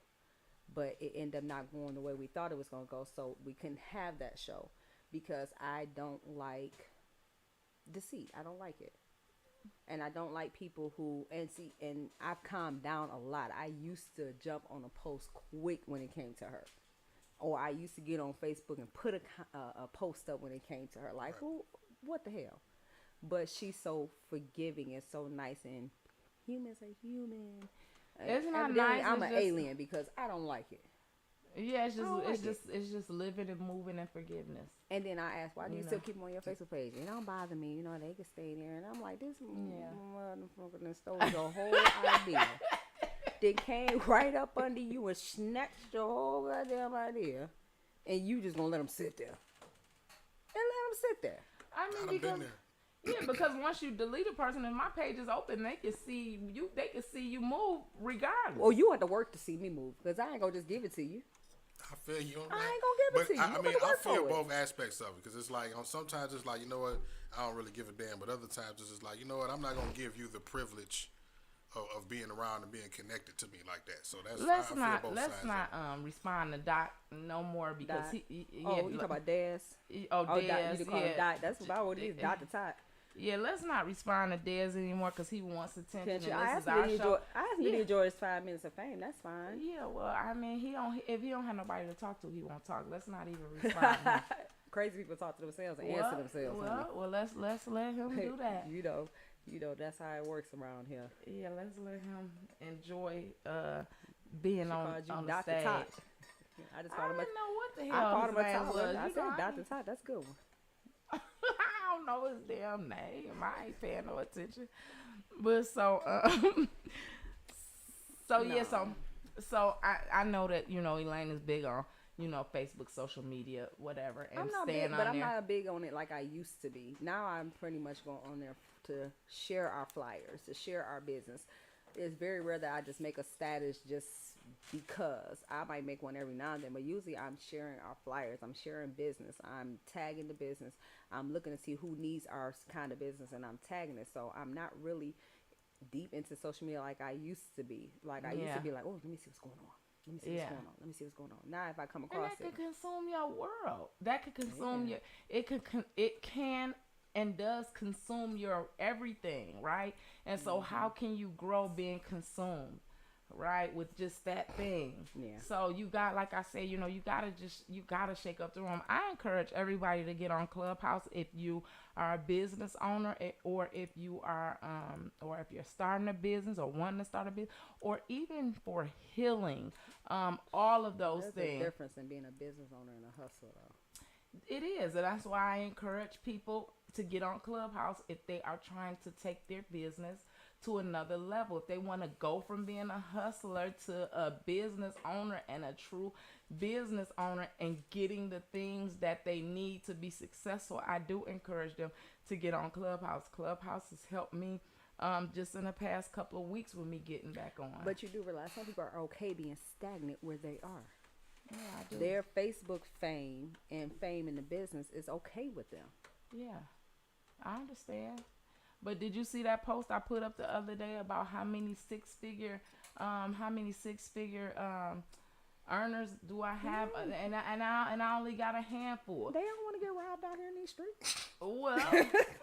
but it ended up not going the way we thought it was going to go. So we couldn't have that show because I don't like deceit. I don't like it. And I don't like people who, and I've calmed down a lot. I used to jump on a post quick when it came to her. Or I used to get on Facebook and put a post up when it came to her. Like, well, what the hell? But she's so forgiving and so nice, and humans are human. It's not Evidently, nice. I'm it's an alien because I don't like it. Yeah, it's just I don't like it's just living and moving and forgiveness. And then I asked, why do you You still know. keep them on your Facebook page? It don't bother me. You know, they can stay there. And I'm like, this motherfucker done stole your whole idea. They came right up under you and snatched your whole goddamn idea. And you just gonna let them sit there. And let them sit there. I mean, I've because been there. yeah, because once you delete a person and my page is open, they can see you. They can see you move regardless. Well, you have to work to see me move. Because I ain't gonna just give it to you. I feel you on that. I ain't gonna give it to you. I You mean, gotta I work feel for it. both aspects of it because it's like sometimes it's like, you know what, I don't really give a damn, but other times it's just like, you know what, I'm not gonna give you the privilege of being around and being connected to me like that. So that's I feel both let's sides not of it. respond to Doc no more because Dot. he Oh, you talking about Dez? oh Oh, Dez, Dot, you call him yeah. Dot. That's about what it is. Dot to Tot. Yeah, let's not respond to Dez anymore because he wants attention. And I this asked is our him to show. enjoy. I asked him to Yeah. enjoy his 5 minutes of fame. That's fine. Yeah, well, I mean, if he don't have nobody to talk to, he won't talk. Let's not even respond. to him. Crazy people talk to themselves and answer themselves. Well, let's let him do that. You know that's how it works around here. Yeah, let's let him enjoy being She on called you the Dr. stage. Tot. I just I called him. didn't know what the I hell called him a his name Tot. was. I You said know, Dr. Tot. That's a good one. I don't know his damn name. I ain't paying no attention. But so so I know that, Elaine is big on, Facebook, social media, whatever, and I'm not staying big, on but I'm there. not big on it like I used to be. Now I'm pretty much going on there to share our flyers, to share our business. It's very rare that I just make a status just because. I might make one every now and then, but usually I'm sharing our flyers. I'm sharing business. I'm tagging the business. I'm looking to see who needs our kind of business, and I'm tagging it. So I'm not really deep into social media like I used to be. Like I used to be like, oh, let me see what's going on. Let me see what's going on. Let me see what's going on. Now if I come And across that it, could consume your world. That could consume your. It can and does consume your everything, right? And so, how can you grow being consumed, right, with just that thing? Yeah. So you got, like I said, you gotta shake up the room. I encourage everybody to get on Clubhouse if you are a business owner, or if you are, or if you're starting a business or wanting to start a business, or even for healing. All of those there's things. a difference in being a business owner and a hustler, though. It is, and that's why I encourage people to get on Clubhouse if they are trying to take their business to another level. If they want to go from being a hustler to a business owner and a true business owner and getting the things that they need to be successful, I do encourage them to get on Clubhouse. Clubhouse has helped me just in the past couple of weeks with me getting back on. But you do realize some people are okay being stagnant where they are. yeah, I do. Their Facebook fame and fame in the business is okay with them. Yeah, I understand. But did you see that post I put up the other day about how many six figure earners do I have? And I only got a handful. They don't want to get robbed out here in these streets. Well,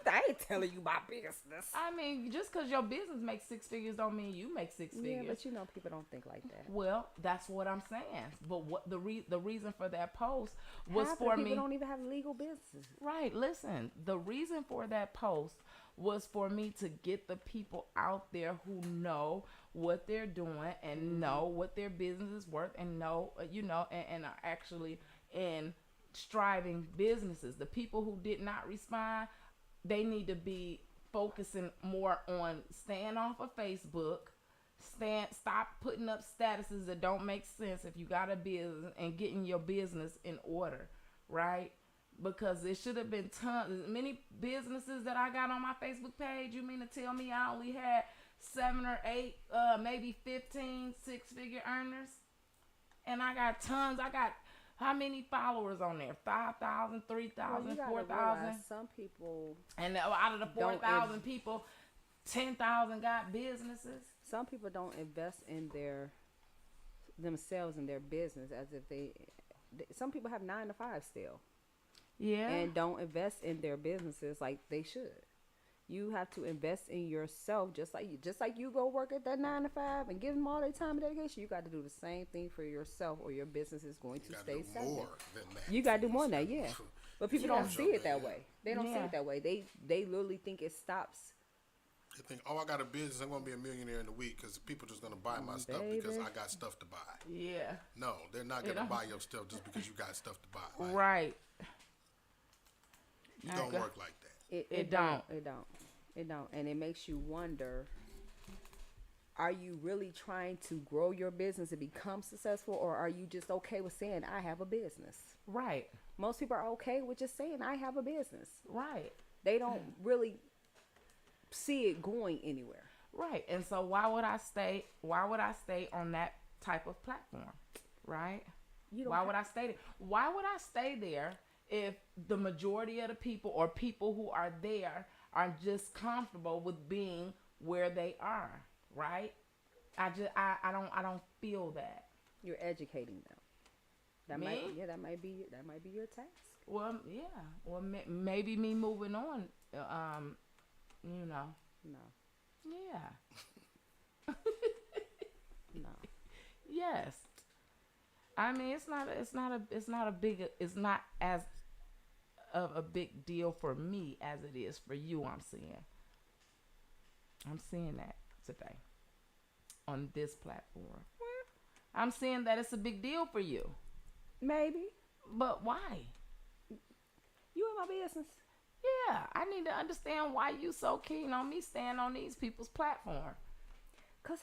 I ain't telling you my business. I mean, just because your business makes six figures don't mean you make six Yeah, figures. but people don't think like that. Well, that's what I'm saying. But what the reason for that post was Half of for the me. people don't even have legal businesses. Right. Listen, the reason for that post was for me to get the people out there who know what they're doing and know what their business is worth and know, and are actually in striving businesses. The people who did not respond, they need to be focusing more on staying off of Facebook. Stop putting up statuses that don't make sense if you got a business, and getting your business in order, right? Because it should have been many businesses that I got on my Facebook page. You mean to tell me I only had 7 or 8, maybe 15 six-figure earners? And I got tons. I got how many followers on there? 5,000, 3,000, 4,000. Some people, And out of the Don't 4,000 people, 10,000 got businesses. some people don't invest in their themselves and their business as if some people have 9 to 5 still Yeah. and don't invest in their businesses like they should. You have to invest in yourself, just like you go work at that 9 to 5 and give them all their time and dedication. You got to do the same thing for yourself, or your business is going to You gotta stay do stagnant. more than that. You got to do more than that, yeah. But people don't see it that Yeah. way. They don't see Yeah. it that way. They literally think it stops. They think, oh, I got a business, I'm gonna be a millionaire in a week because people just gonna buy my stuff because baby. I got stuff to buy. Yeah. No, they're not gonna buy your stuff just because you got stuff to buy. Like, Right. It don't work like that. It don't. And it makes you wonder, are you really trying to grow your business and become successful, or are you just okay with saying, I have a business? Right. Most people are okay with just saying, I have a business. Right. They don't really see it going anywhere. Right. And so why would I stay on that type of platform? Right? Why would I stay there? Why would I stay there if the majority of the people or people who are there are just comfortable with being where they are, right? I don't feel that. You're educating them. That Me? that might be your task. Well, yeah. Well, maybe me moving on, you know. No. Yeah. No. Yes. I mean, it's not as of a big deal for me as it is for you. I'm seeing that today on this platform. I'm seeing that it's a big deal for you. Maybe. But why? You in my business. Yeah, I need to understand why you so keen on me staying on these people's platform. Cause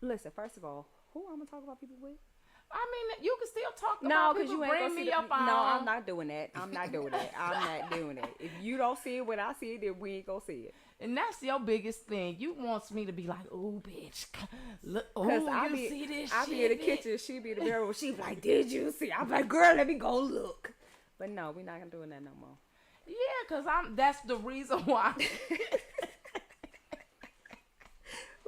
listen, first of all, who I'm gonna talk about people with? I mean, you can still talk No, about because people. you ain't Bring gonna see me the, up on. No, I'm not doing that. I'm not doing that. If you don't see it when I see it, then we ain't gonna see it. And that's your biggest thing. You wants me to be like, "Oh, bitch, look, oh, Cause you see this I shit?" be in the bitch?" kitchen, she be in the bedroom. She be like, "Did you see?" I'm like, "Girl, let me go look." But no, we're not gonna do that no more. Yeah, cause that's the reason why.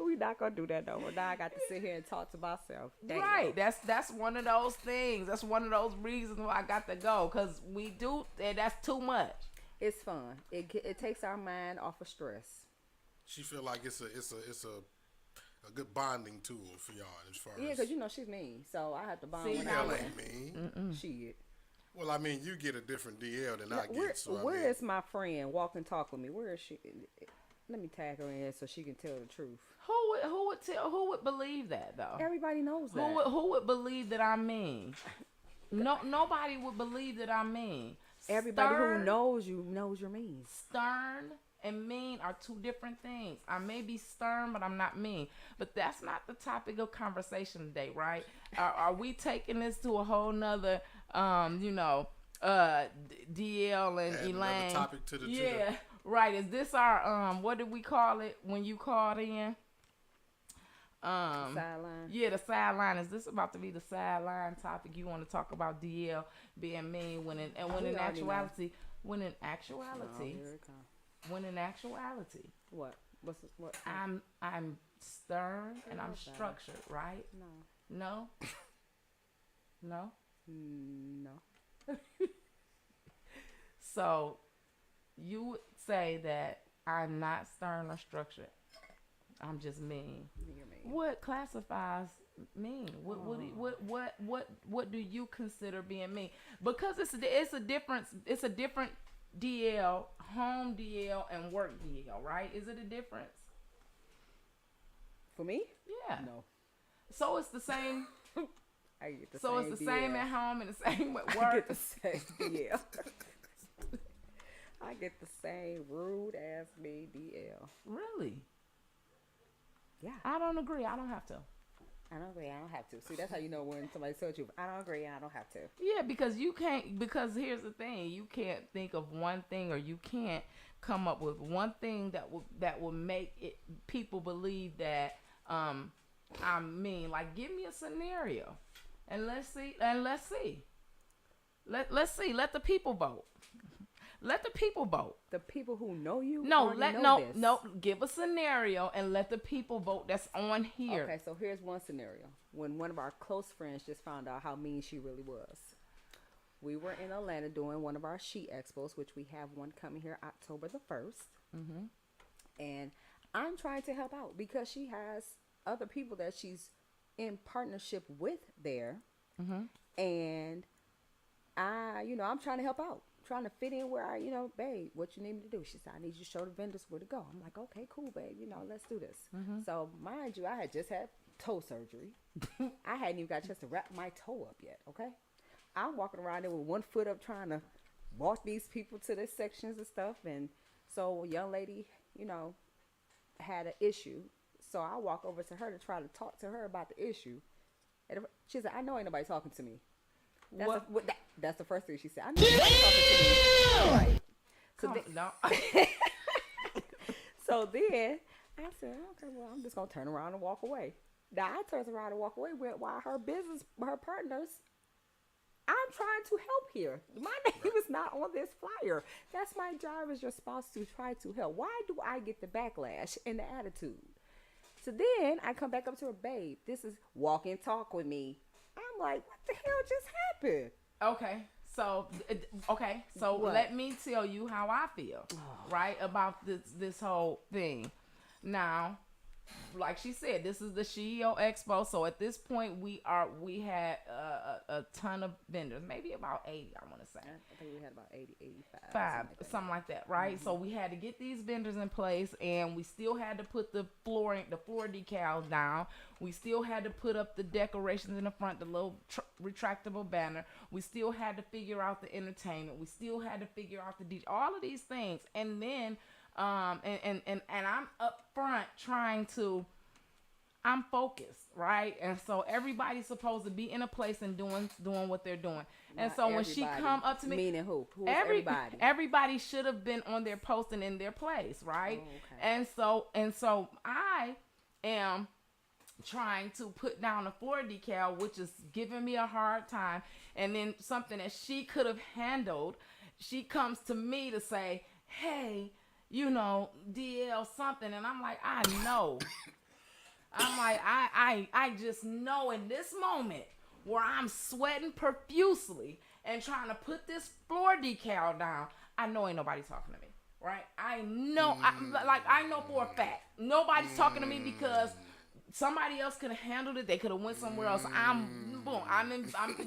We not gonna do that no more. Now I got to sit here and talk to myself. Damn. Right. That's one of those things. That's one of those reasons why I got to go. Cause we do, and that's too much. It's fun. It takes our mind off of stress. She feel like it's a good bonding tool for y'all as far Yeah, as. cause you know she's mean, so I have to bond See, with now her. DL ain't mean. Shit. Well, I mean, you get a different DL than I Where, get. So I where mean, is my friend? Walk and talk with me. Where is she? Let me tag her in so she can tell the truth. Who would believe that though? Everybody knows that. Who would believe that I'm mean? No, nobody would believe that I'm mean. Everybody Stern- who knows you knows you're mean. Stern and mean are two different things. I may be stern, but I'm not mean. But that's not the topic of conversation today, right? Are we taking this to a whole nother, DL and add another Elaine? topic to the Yeah, right. Is this our what did we call it when you called in? Sideline. Yeah, the sideline. Is this about to be the sideline topic? You want to talk about DL being mean when in actuality, Oh, here it comes. when in actuality, What? What? I'm stern and I'm What's that? structured, right? No. No. No. So you would say that I'm not stern or structured. I'm just mean. You're mean. What classifies mean? What do you consider being mean? Because it's a difference. It's a different DL, home DL, and work DL, right? Is it a difference? For me? Yeah. No. So it's the same. I get the So same it's the same DL. at home and the same at I work. get the same DL. I get the same rude ass me DL. Really? Yeah. I don't agree. I don't have to. I don't agree. I don't have to. See, that's how you know when somebody tells you, I don't agree. I don't have to. Yeah, because you can't. Because here's the thing: you can't think of one thing, or you can't come up with one thing that will make it people believe that I mean. Like, give me a scenario, and let's see. Let's see. Let the people vote. Let the people vote. The people who know you. No, already know this. give a scenario and let the people vote that's on here. Okay, so here's one scenario. When one of our close friends just found out how mean she really was. We were in Atlanta doing one of our She Expos, which we have one coming here October the 1st. Mm-hmm. And I'm trying to help out because she has other people that she's in partnership with there. Mm-hmm. And I'm trying to help out. Trying to fit in where babe, what you need me to do? She said, I need you to show the vendors where to go. I'm like, okay, cool, babe. Let's do this. Mm-hmm. So mind you, I had just had toe surgery. I hadn't even got a chance to wrap my toe up yet. Okay. I'm walking around there with one foot up trying to walk these people to their sections and stuff. And so a young lady, had an issue. So I walk over to her to try to talk to her about the issue. And she said, I know ain't nobody talking to me. That's the first thing she said. I know ain't nobody talking to me. Right. So then I said, okay, well, I'm just going to turn around and walk away. Now I turned around and walk away while her partners, I'm trying to help here. My name is not on this flyer. That's my job as your spouse to try to help. Why do I get the backlash and the attitude? So then I come back up to her, babe, this is walk and talk with me. I'm like, what the hell just happened? So let me tell you how I feel, right, about this whole thing. Now, like she said, this is the CEO Expo. So at this point, we had a ton of vendors, maybe about 80, I want to say. I think we had about 80, 85. Something like that, right? Mm-hmm. So we had to get these vendors in place, and we still had to put the floor decals down. We still had to put up the decorations in the front, the little retractable banner. We still had to figure out the entertainment. We still had to figure out the DJ, all of these things. And then and I'm up front I'm focused, right? And so everybody's supposed to be in a place and doing what they're doing. And so when she come up to me, meaning who? Who's everybody? Everybody should have been on their post and in their place, right? Oh, okay. And so I am trying to put down a floor decal, which is giving me a hard time. And then something that she could have handled, she comes to me to say, hey, DL something. And I'm like, I know. I'm like, I just know in this moment where I'm sweating profusely and trying to put this floor decal down, I know ain't nobody talking to me, right? I know, I know for a fact, nobody's talking to me because somebody else could have handled it. They could have went somewhere else. I'm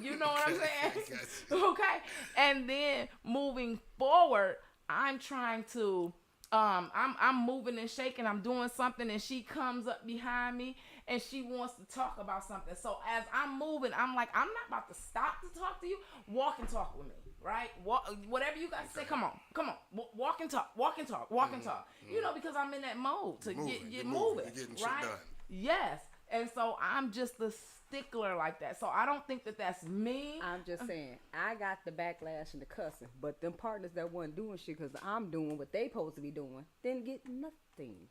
you know what I'm saying? Okay. And then moving forward, I'm trying to, I'm moving and shaking. I'm doing something, and she comes up behind me, and she wants to talk about something. So as I'm moving, I'm like, I'm not about to stop to talk to you. Walk and talk with me, right? Whatever you guys say, come on. Walk and talk. Because I'm in that mode to get moving, right? Done. Yes. And so I'm just the stickler like that. So I don't think that that's me. I'm just saying, I got the backlash and the cussing, but them partners that wasn't doing shit because I'm doing what they supposed to be doing didn't get nothing.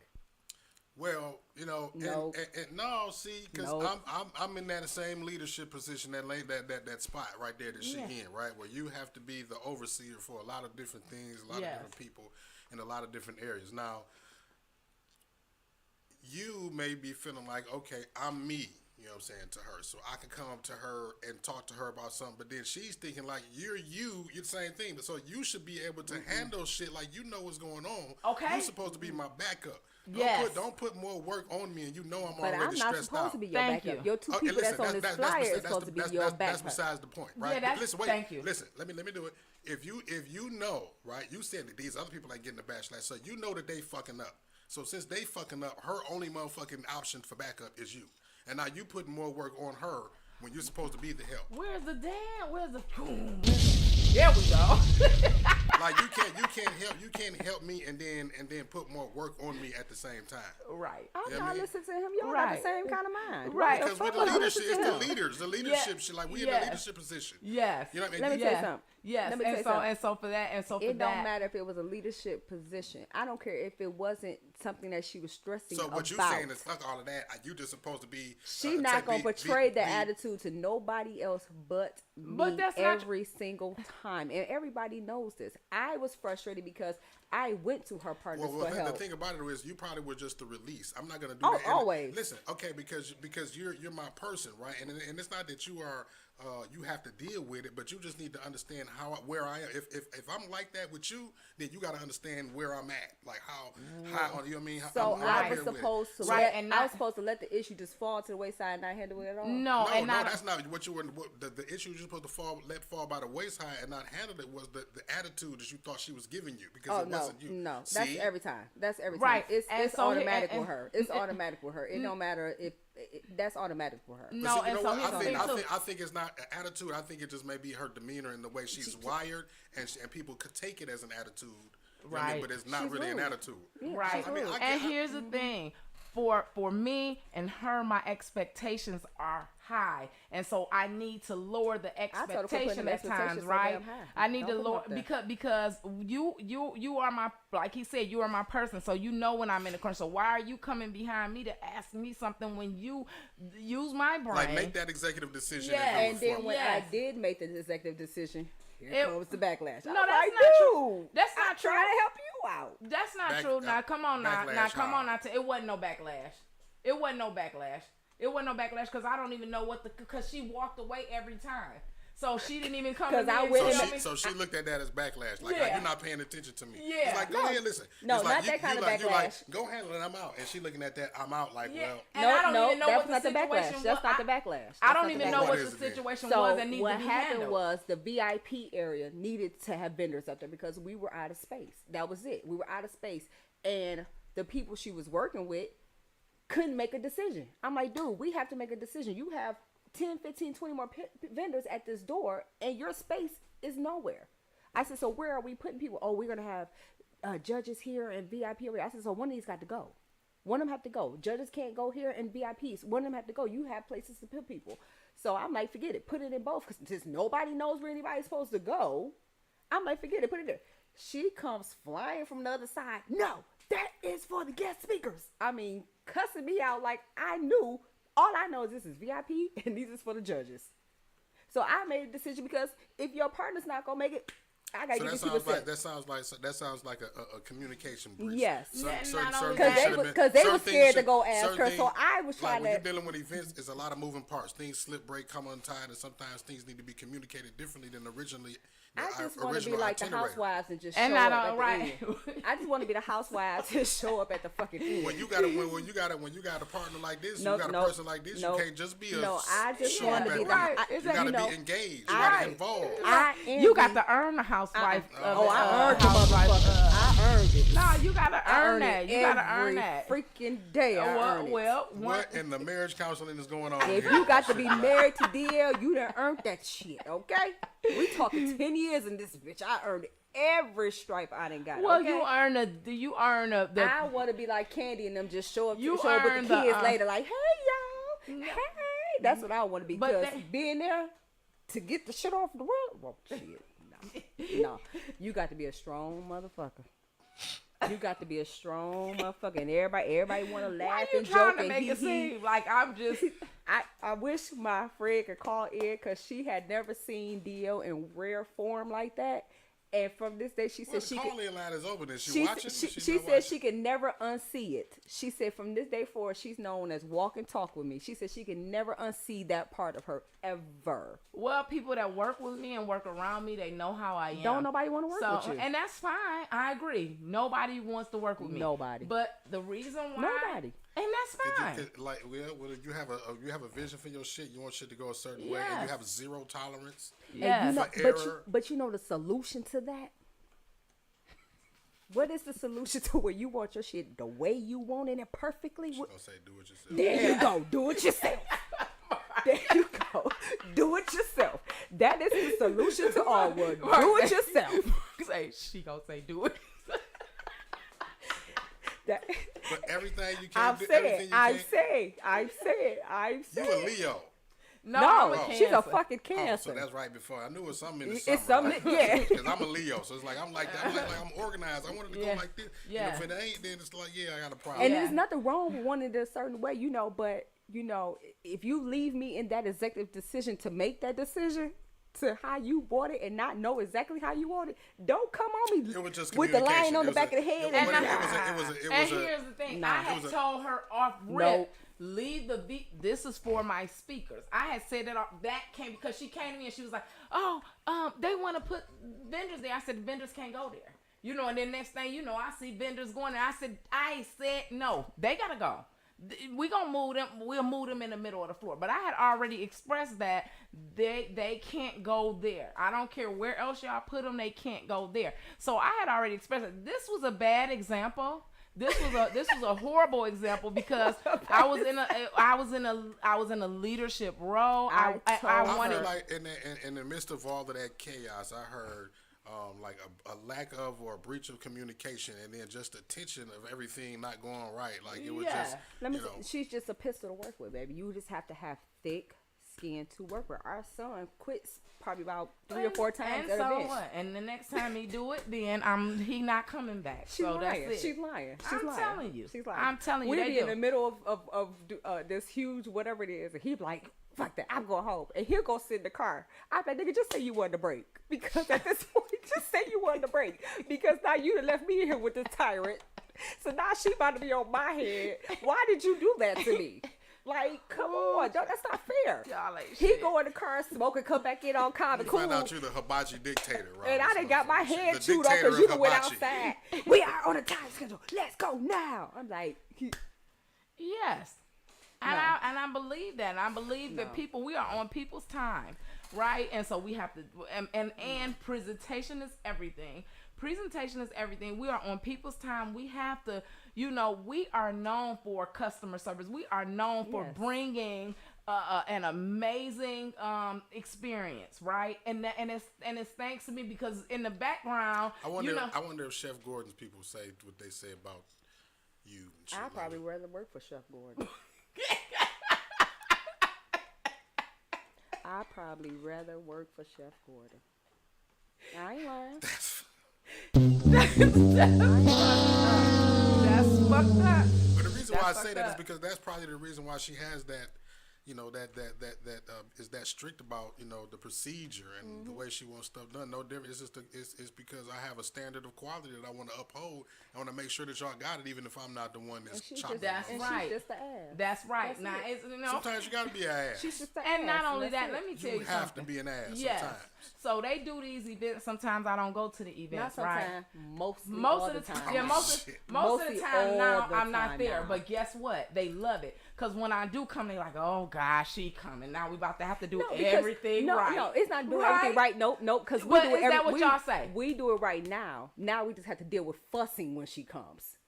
Well, no, see, because I'm in that same leadership position, that spot right there that she in, right, where you have to be the overseer for a lot of different things, a lot of different people in a lot of different areas. Now, you may be feeling like, okay, I'm me, you know what I'm saying, to her. So I can come up to her and talk to her about something. But then she's thinking like, you're the same thing. So you should be able to handle shit like you know what's going on. Okay. You're supposed to be my backup. Don't put more work on me and you know I'm already stressed out. But I'm not supposed to be your backup. Your two people that's on this flyer is supposed to be your backup. That's besides the point, right? Yeah, listen, wait. Thank you. Listen, let me do it. If you know, right, you said that these other people are getting the backlash, so you know that they fucking up. So since they fucking up, her only motherfucking option for backup is you. And now you putting more work on her when you're supposed to be the help. Where's the there we go. Like you can't help me and then put more work on me at the same time. Right. I'm not listening to him. Y'all got the same kind of mind. Right. Because with the leadership, it's the leadership shit. Like we in the leadership position. Yes. You know what I mean? Let me tell you something. Yes. And so for that, it don't matter if it was a leadership position. I don't care if it wasn't something that she was stressing about. So what you saying is fuck all of that. You just supposed to be. She not gonna portray the attitude to nobody else but me every single time, and everybody knows this. I was frustrated because I went to her partners Well, for the help. thing about it is, you probably were just the release. I'm not gonna do Oh, that. And always. listen, okay, because you're my person, right? And it's not that you are you have to deal with it, but you just need to understand where I am. If I'm like that with you, then you got to understand where I'm at, like how you know what I mean. So I'm I right was here with it. supposed to Right, let, and I not- was supposed to let the issue just fall to the wayside and not handle it at all. No, No, and no, not that's not what you were. The issue you're supposed to let fall by the waist high and not handle it was the attitude that you thought she was giving you, because Oh it no, wasn't you. no, See? that's every time. That's every time. Right, It's and it's so automatic and- with her. It's automatic with her. It don't matter if that's automatic with her. But No, see, and so here's the thing too. I think it's not an attitude. I think it just may be her demeanor and the way she's wired, and people could take it as an attitude. You know what I mean? Right. But it's not She's really an rude. attitude. Right. I mean, And here's the thing. For me and her, my expectations are high, and so I need to lower the told her to put expectation them at expectations times, so right? damn high. I need Don't to put 'em lower up there. because you are my, like he said, you are my person, so you know when I'm in the crunch. So why are you coming behind me to ask me something when you use my brain? Like, make that executive decision. Yeah, And And do it then for when me. Yes. I did make the executive decision, here It- comes the backlash. No, I'm that's like, not true. dude, That's not I'm true. trying to help you out. That's not Back- true. Now come on now. Now backlash come how? on now. It wasn't no backlash. It wasn't no backlash. It wasn't no backlash because I don't even know because she walked away every time. So she didn't even come. 'Cause in I and went tell in me. So she looked at that as backlash. Like, Yeah. you're not paying attention to me. Yeah. It's like, go No. ahead, listen. No, It's like, not that kind of you like, backlash. go handle it, I'm out. And she looking at that, I'm out, like, Yeah. well. And I don't No, even know that's what the not the situation backlash. was. That's not the backlash. I That's don't not even the know What what is the it then? situation So was that needed what to be happened handled. was the VIP area needed to have vendors up there because we were out of space. That was it. We were out of space, and the people she was working with couldn't make a decision. I'm like, dude, we have to make a decision. You have 10, 15, 20 more vendors at this door, and your space is nowhere. I said, so where are we putting people? Oh, we're gonna have judges here and VIP area. I said, so one of these got to go. One of them have to go. Judges can't go here, and VIPs. One of them have to go. You have places to put people. So I'm like, forget it. Put it in both, because since nobody knows where anybody's supposed to go, I'm like, forget it. Put it there. She comes flying from the other side. No, that is for the guest speakers. I mean, cussing me out like I knew. All I know is this is VIP, and these is for the judges. So I made a decision because if your partner's not gonna make it, I gotta So get that these people sounds like set. that sounds like a communication breach. Yes. And not only Because that- they were scared to go ask her, so I was trying When to. you're dealing with events, it's a lot of moving parts. Things slip, break, come untied, and sometimes things need to be communicated differently than originally. I just want to be original like the itinerary. housewives and just And show not up all at right. the end. I just want to be the housewives and show up at the fucking end. When you got a partner like this, No, you got a no, person like this, no, you can't just be a. no, I just show wanna up be at the- the- I- You is that, gotta you know, be engaged. You I- gotta be involved. You got to earn the housewife. Oh, I earned the housewife, motherfucker. I earned it. No, you got to I earn earned that. it You got to every earn that. freaking day. I earned it. Well, What in the marriage counseling is going on If here? you got to be married to DL, you done earned that shit, okay? We talking 10 years in this bitch. I earned every stripe I done got. well, okay? you earn the. I want to be like Candy and them, just show up You with earn the the, kids later, like, hey, y'all. Hey. That's what I want to be. But Because being there to get the shit off the road, well, shit, no. No. You got to be a strong motherfucker. You got to be a strong motherfucker. And everybody want to Why laugh you and trying joke to and make it hee-hee. seem like I'm just? I wish my friend could call in because she had never seen Dio in rare form like that. And from this day, she Well, said the she could. call-in line is open. Is she She, watching? she, She's she not said watching. she could never unsee it. She said from this day forward, she's known as walk and talk with me. She said she can never unsee that part of her ever. Well, people that work with me and work around me, they know how I am. Don't nobody want to work So, with you. and that's fine. I agree. Nobody wants to work with me. Nobody. But the reason why, Nobody. and that's fine. You have a vision for your shit. You want shit to go a certain way, and Yes. you have zero tolerance. Yes. And you know, For error. but you know the solution to that? What is the solution to where you want your shit the way you want it and perfectly? Don't say do it yourself. There you go. Do it yourself. There you go. Do it yourself. That is the solution to all work. Do it yourself. Say she gonna say do it. That, But everything you I'm can't do, saying, everything you I'm can't. saying. You a Leo. No, No, I'm a she's a Cancer. fucking Oh, so Cancer. that's right before. I knew it was something in the It's summer. something, yeah. Because I'm a Leo, so it's like I'm like that. I'm organized. I wanted to Yeah. go like this. Yeah. And if it ain't, then it's like, yeah, I got a problem. And Yeah. there's nothing wrong with wanting it a certain way, but if you leave me in that executive decision to make that decision, to how you bought it and not know exactly how you want it, don't come on me It was just with the communication. line on It the was back a- of the head. And here's the thing, I had told her off rip, leave this is for my speakers. I had said that came because she came to me and she was like, they want to put vendors there. I said, vendors can't go there. You know, and then next thing you know, I see vendors going there. I said no, they gotta go. We gonna move them. We'll move them in the middle of the floor. But I had already expressed that they can't go there. I don't care where else y'all put them. They can't go there. So I had already expressed it. This was a bad example. This was a horrible example because I was in a leadership role. I wanted, feel like in the midst of all of that chaos, I heard like a lack of or a breach of communication, and then just the tension of everything not going right. Like it was just, she's just a pistol to work with, baby. You just have to have thick skin to work with. Our son quits probably about 3 or 4 times at events. What? And the next time he do it, then he not coming back. She's lying. That's it. She's lying. I'm telling you. She's lying. I'm telling you. We'd be in the middle of this huge whatever it is, and he'd be like, fuck that, I'm going home. And he'll go sit in the car. I'm like, nigga, just say you wanted to break. Because at this point, just say you wanted to break. Because now you done left me here with this tyrant. So now she about to be on my head. Why did you do that to me? Like, come on, that's not fair. He go in the car, smoke, and come back in on calm and cool. Find out you're the hibachi dictator, right? And I done got my head chewed off because you done went outside. We are on a time schedule. Let's go now. I'm like, yes. And I believe that. I believe that we are on people's time, right? And so we have to, and presentation is everything. Presentation is everything. We are on people's time. We have to, we are known for customer service. We are known for bringing an amazing experience, right? And it's thanks to me because in the background, I wonder if Chef Gordon's people say what they say about you. I'd probably rather work for Chef Gordon. I'd probably rather work for Chef Gordon. I ain't lying. That's fucked up. But the reason why I say that is because that's probably the reason why she has that, is that strict about, the procedure and the way she wants stuff done. No different. It's just it's because I have a standard of quality that I want to uphold. I want to make sure that y'all got it, even if I'm not the one that's chopping. That's right. She's just the ass. That's right. Now, sometimes you got to be an ass. She's just the and ass. not only that, let me tell you something. You have to be an ass sometimes. So they do these events. Sometimes I don't go to the events, not right? Most of the time. Yeah, most of the time now I'm not there. Now. But guess what? They love it. Because when I do come, they're like, oh, gosh, she coming. Now we about to have to do everything right. No, it's not doing everything right. Nope. Because we do it. Is that what y'all say? We do it right now. Now we just have to deal with fussing when she comes.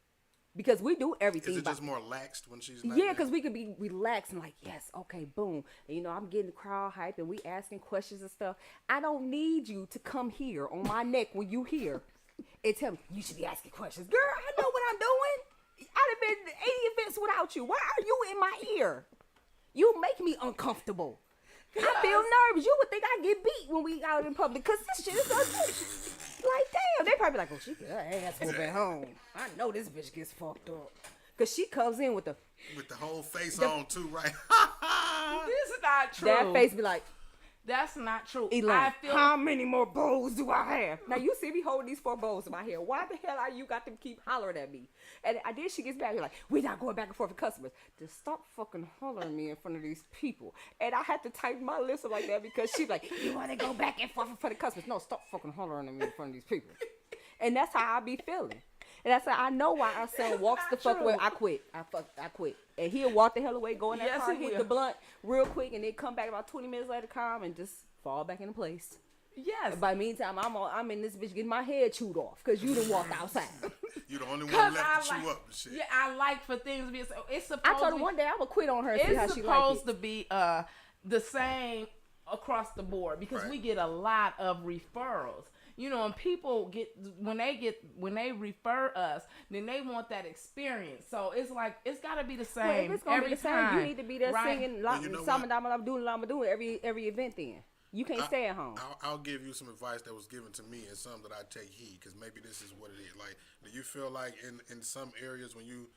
Because we do everything. Is it just more laxed when she's not? Yeah, because we could be relaxed and like, yes, okay, boom. And, I'm getting the crowd hype and we asking questions and stuff. I don't need you to come here on my neck when you here and tell me, you should be asking questions. Girl, I know what I'm doing. I'd have been 80 events without you. Why are you in my ear? You make me uncomfortable. I feel nervous. You would think I get beat when we out in public because this shit is so like, damn. They probably like, oh, she get her ass whooped at home. I know this bitch gets fucked up. Because she comes in with the whole face on too, right? This is not true. That face be like, that's not true. Elaine, how many more bowls do I have? Now you see me holding these 4 bowls in my hair. Why the hell are you got them keep hollering at me? And then she gets back here like, we're not going back and forth with customers. Just stop fucking hollering at me in front of these people. And I had to tighten my lips up like that because she's like, you want to go back and forth in front of customers? No, stop fucking hollering at me in front of these people. And that's how I be feeling. And that's how I know why our son walks the fuck away. I quit. And he'll walk the hell away, go in that car, hit the blunt real quick, and then come back about 20 minutes later, calm, and just fall back into place. Yes. And by the meantime, I'm in this bitch getting my head chewed off because you done walked outside. You the only one left to chew up and shit. Yeah, I like for things to be. It's supposed. I told her one day I'm gonna quit on her. And see how she like it. It's supposed to be the same across the board because we get a lot of referrals. And people when they refer us, then they want that experience. So it's like it's got to be the same. Well, if it's gonna every be the same, time, you need to be there singing Samadama every event. Then you can't stay at home. I'll give you some advice that was given to me and some that I take heed because maybe this is what it is. Like, do you feel like in some areas when you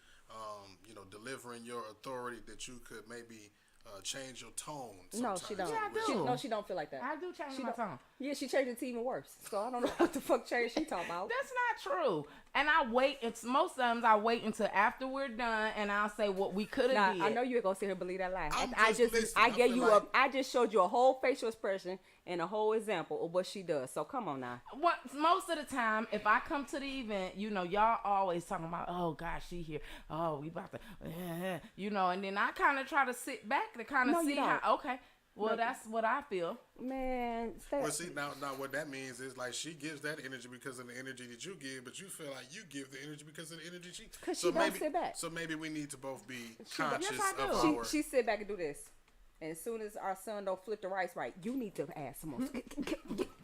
delivering your authority that you could maybe change your tone. No, Sometimes she don't. Yeah, I do. She don't feel like that. I do change She my don't- tone. Yeah, she changed it to even worse. So I don't know what the fuck change she talking about. That's not true. And I wait. It's most times I wait until after we're done, and I'll say what we could have did. I know you ain't gonna sit here and believe that lie. I'm I just listening. I I gave feel you like- I just showed you a whole facial expression and a whole example of what she does. So come on now. Most of the time, if I come to the event, y'all always talking about, oh gosh, she here. Oh, we about to, and then I kind of try to sit back to kind of No, you see don't. how. Okay, well, that's what I feel. Man, stay. Well, see, now what that means is like she gives that energy because of the energy that you give, but you feel like you give the energy because of the energy she. 'Cause she don't sit back. So maybe we need to both be Yes, conscious I of do. our. She sit back and do this. And as soon as our son don't flip the rice right, you need to add some more.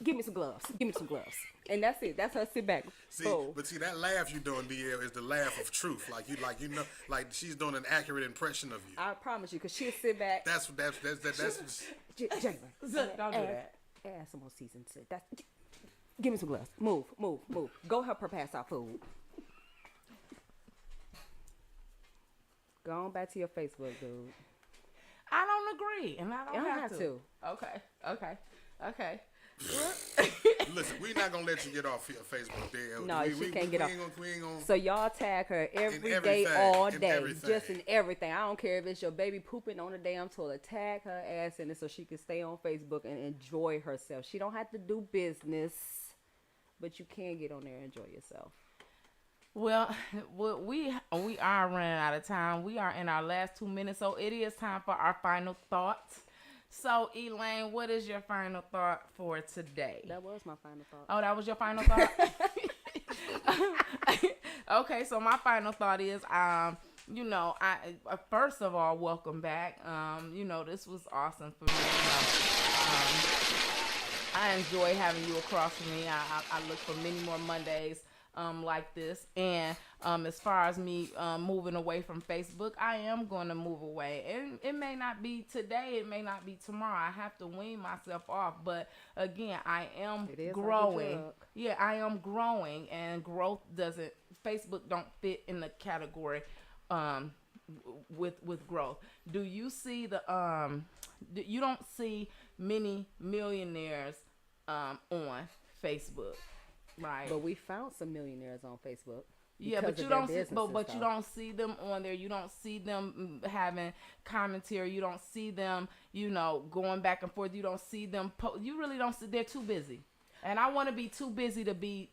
Give me some gloves. Give me some gloves. And that's it. That's her sit back. See, Oh. but see that laugh you doing, DL, is the laugh of truth. Like she's doing an accurate impression of you. I promise you, because she'll sit back. That's Jalen, Don't do that. add some more seasoning to it. Give me some gloves. Move. Go help her pass out food. Go on back to your Facebook, dude. I don't agree, and I You don't don't have have to. Okay. Listen, we're not gonna let you get off your Facebook, DL. No, she can't get off. We ain't gonna. So y'all tag her every day, everything, all in day, everything. just in everything. I don't care if it's your baby pooping on the damn toilet. Tag her ass in it so she can stay on Facebook and enjoy herself. She don't have to do business, but you can get on there and enjoy yourself. Well, we are running out of time. We are in our last 2 minutes, so it is time for our final thoughts. So, Elaine, what is your final thought for today? That was my final thought. Oh, that was your final thought? Okay, so my final thought is, I first of all, welcome back. This was awesome for me. I enjoy having you across from me. I look for many more Mondays like this. And as far as me moving away from Facebook, I am going to move away. And it may not be today. It may not be tomorrow. I have to wean myself off. But again, I am It is growing. like a drug. Yeah, I am growing. And growth Facebook don't fit in the category with growth. Do you see you don't see many millionaires on Facebook, right? But we found some millionaires on Facebook. Yeah, but you don't see, but you don't see them on there. You don't see them having commentary. You don't see them, going back and forth. You don't see them. You really don't see. They're too busy, and I want to be too busy to be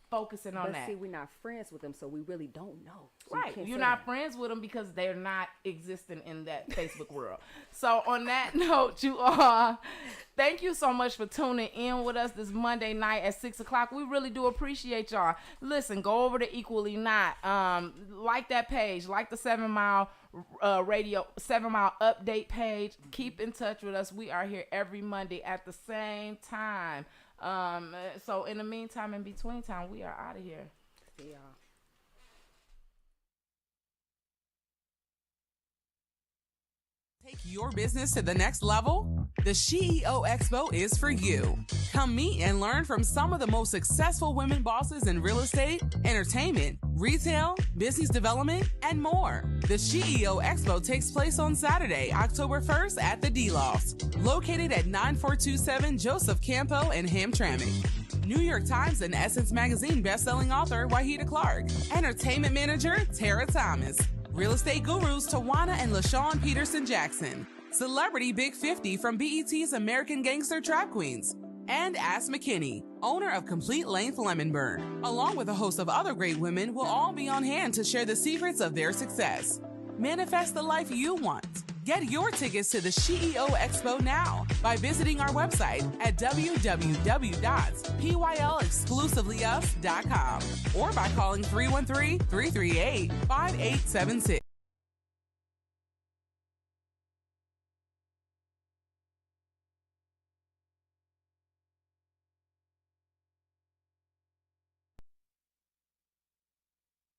focusing on But that. see, we're not friends with them, so we really don't know. So Right. can't You're say not that. friends with them because they're not existing in that Facebook world. So on that note, you all, thank you so much for tuning in with us this Monday night at 6:00. We really do appreciate y'all. Listen, go over to Equally Not. Like that page, like the 7 Mile Radio 7 Mile update page. Keep in touch with us. We are here every Monday at the same time. So in the meantime, in between time, we are out of here. See y'all. Take your business to the next level? The CEO Expo is for you. Come meet and learn from some of the most successful women bosses in real estate, entertainment, retail, business development, and more. The CEO Expo takes place on Saturday, October 1st at the D-Loft, located at 9427 Joseph Campo in Hamtramck. New York Times and Essence Magazine bestselling author Wahida Clark, entertainment manager Tara Thomas, real estate gurus Tawana and LaShawn Peterson Jackson, celebrity Big 50 from BET's American Gangster Trap Queens, and Ass McKinney, owner of Complete Length Lemonburn, along with a host of other great women, will all be on hand to share the secrets of their success. Manifest the life you want. Get your tickets to the CEO Expo now by visiting our website at www.pylexclusivelyous.com or by calling 313-338-5876.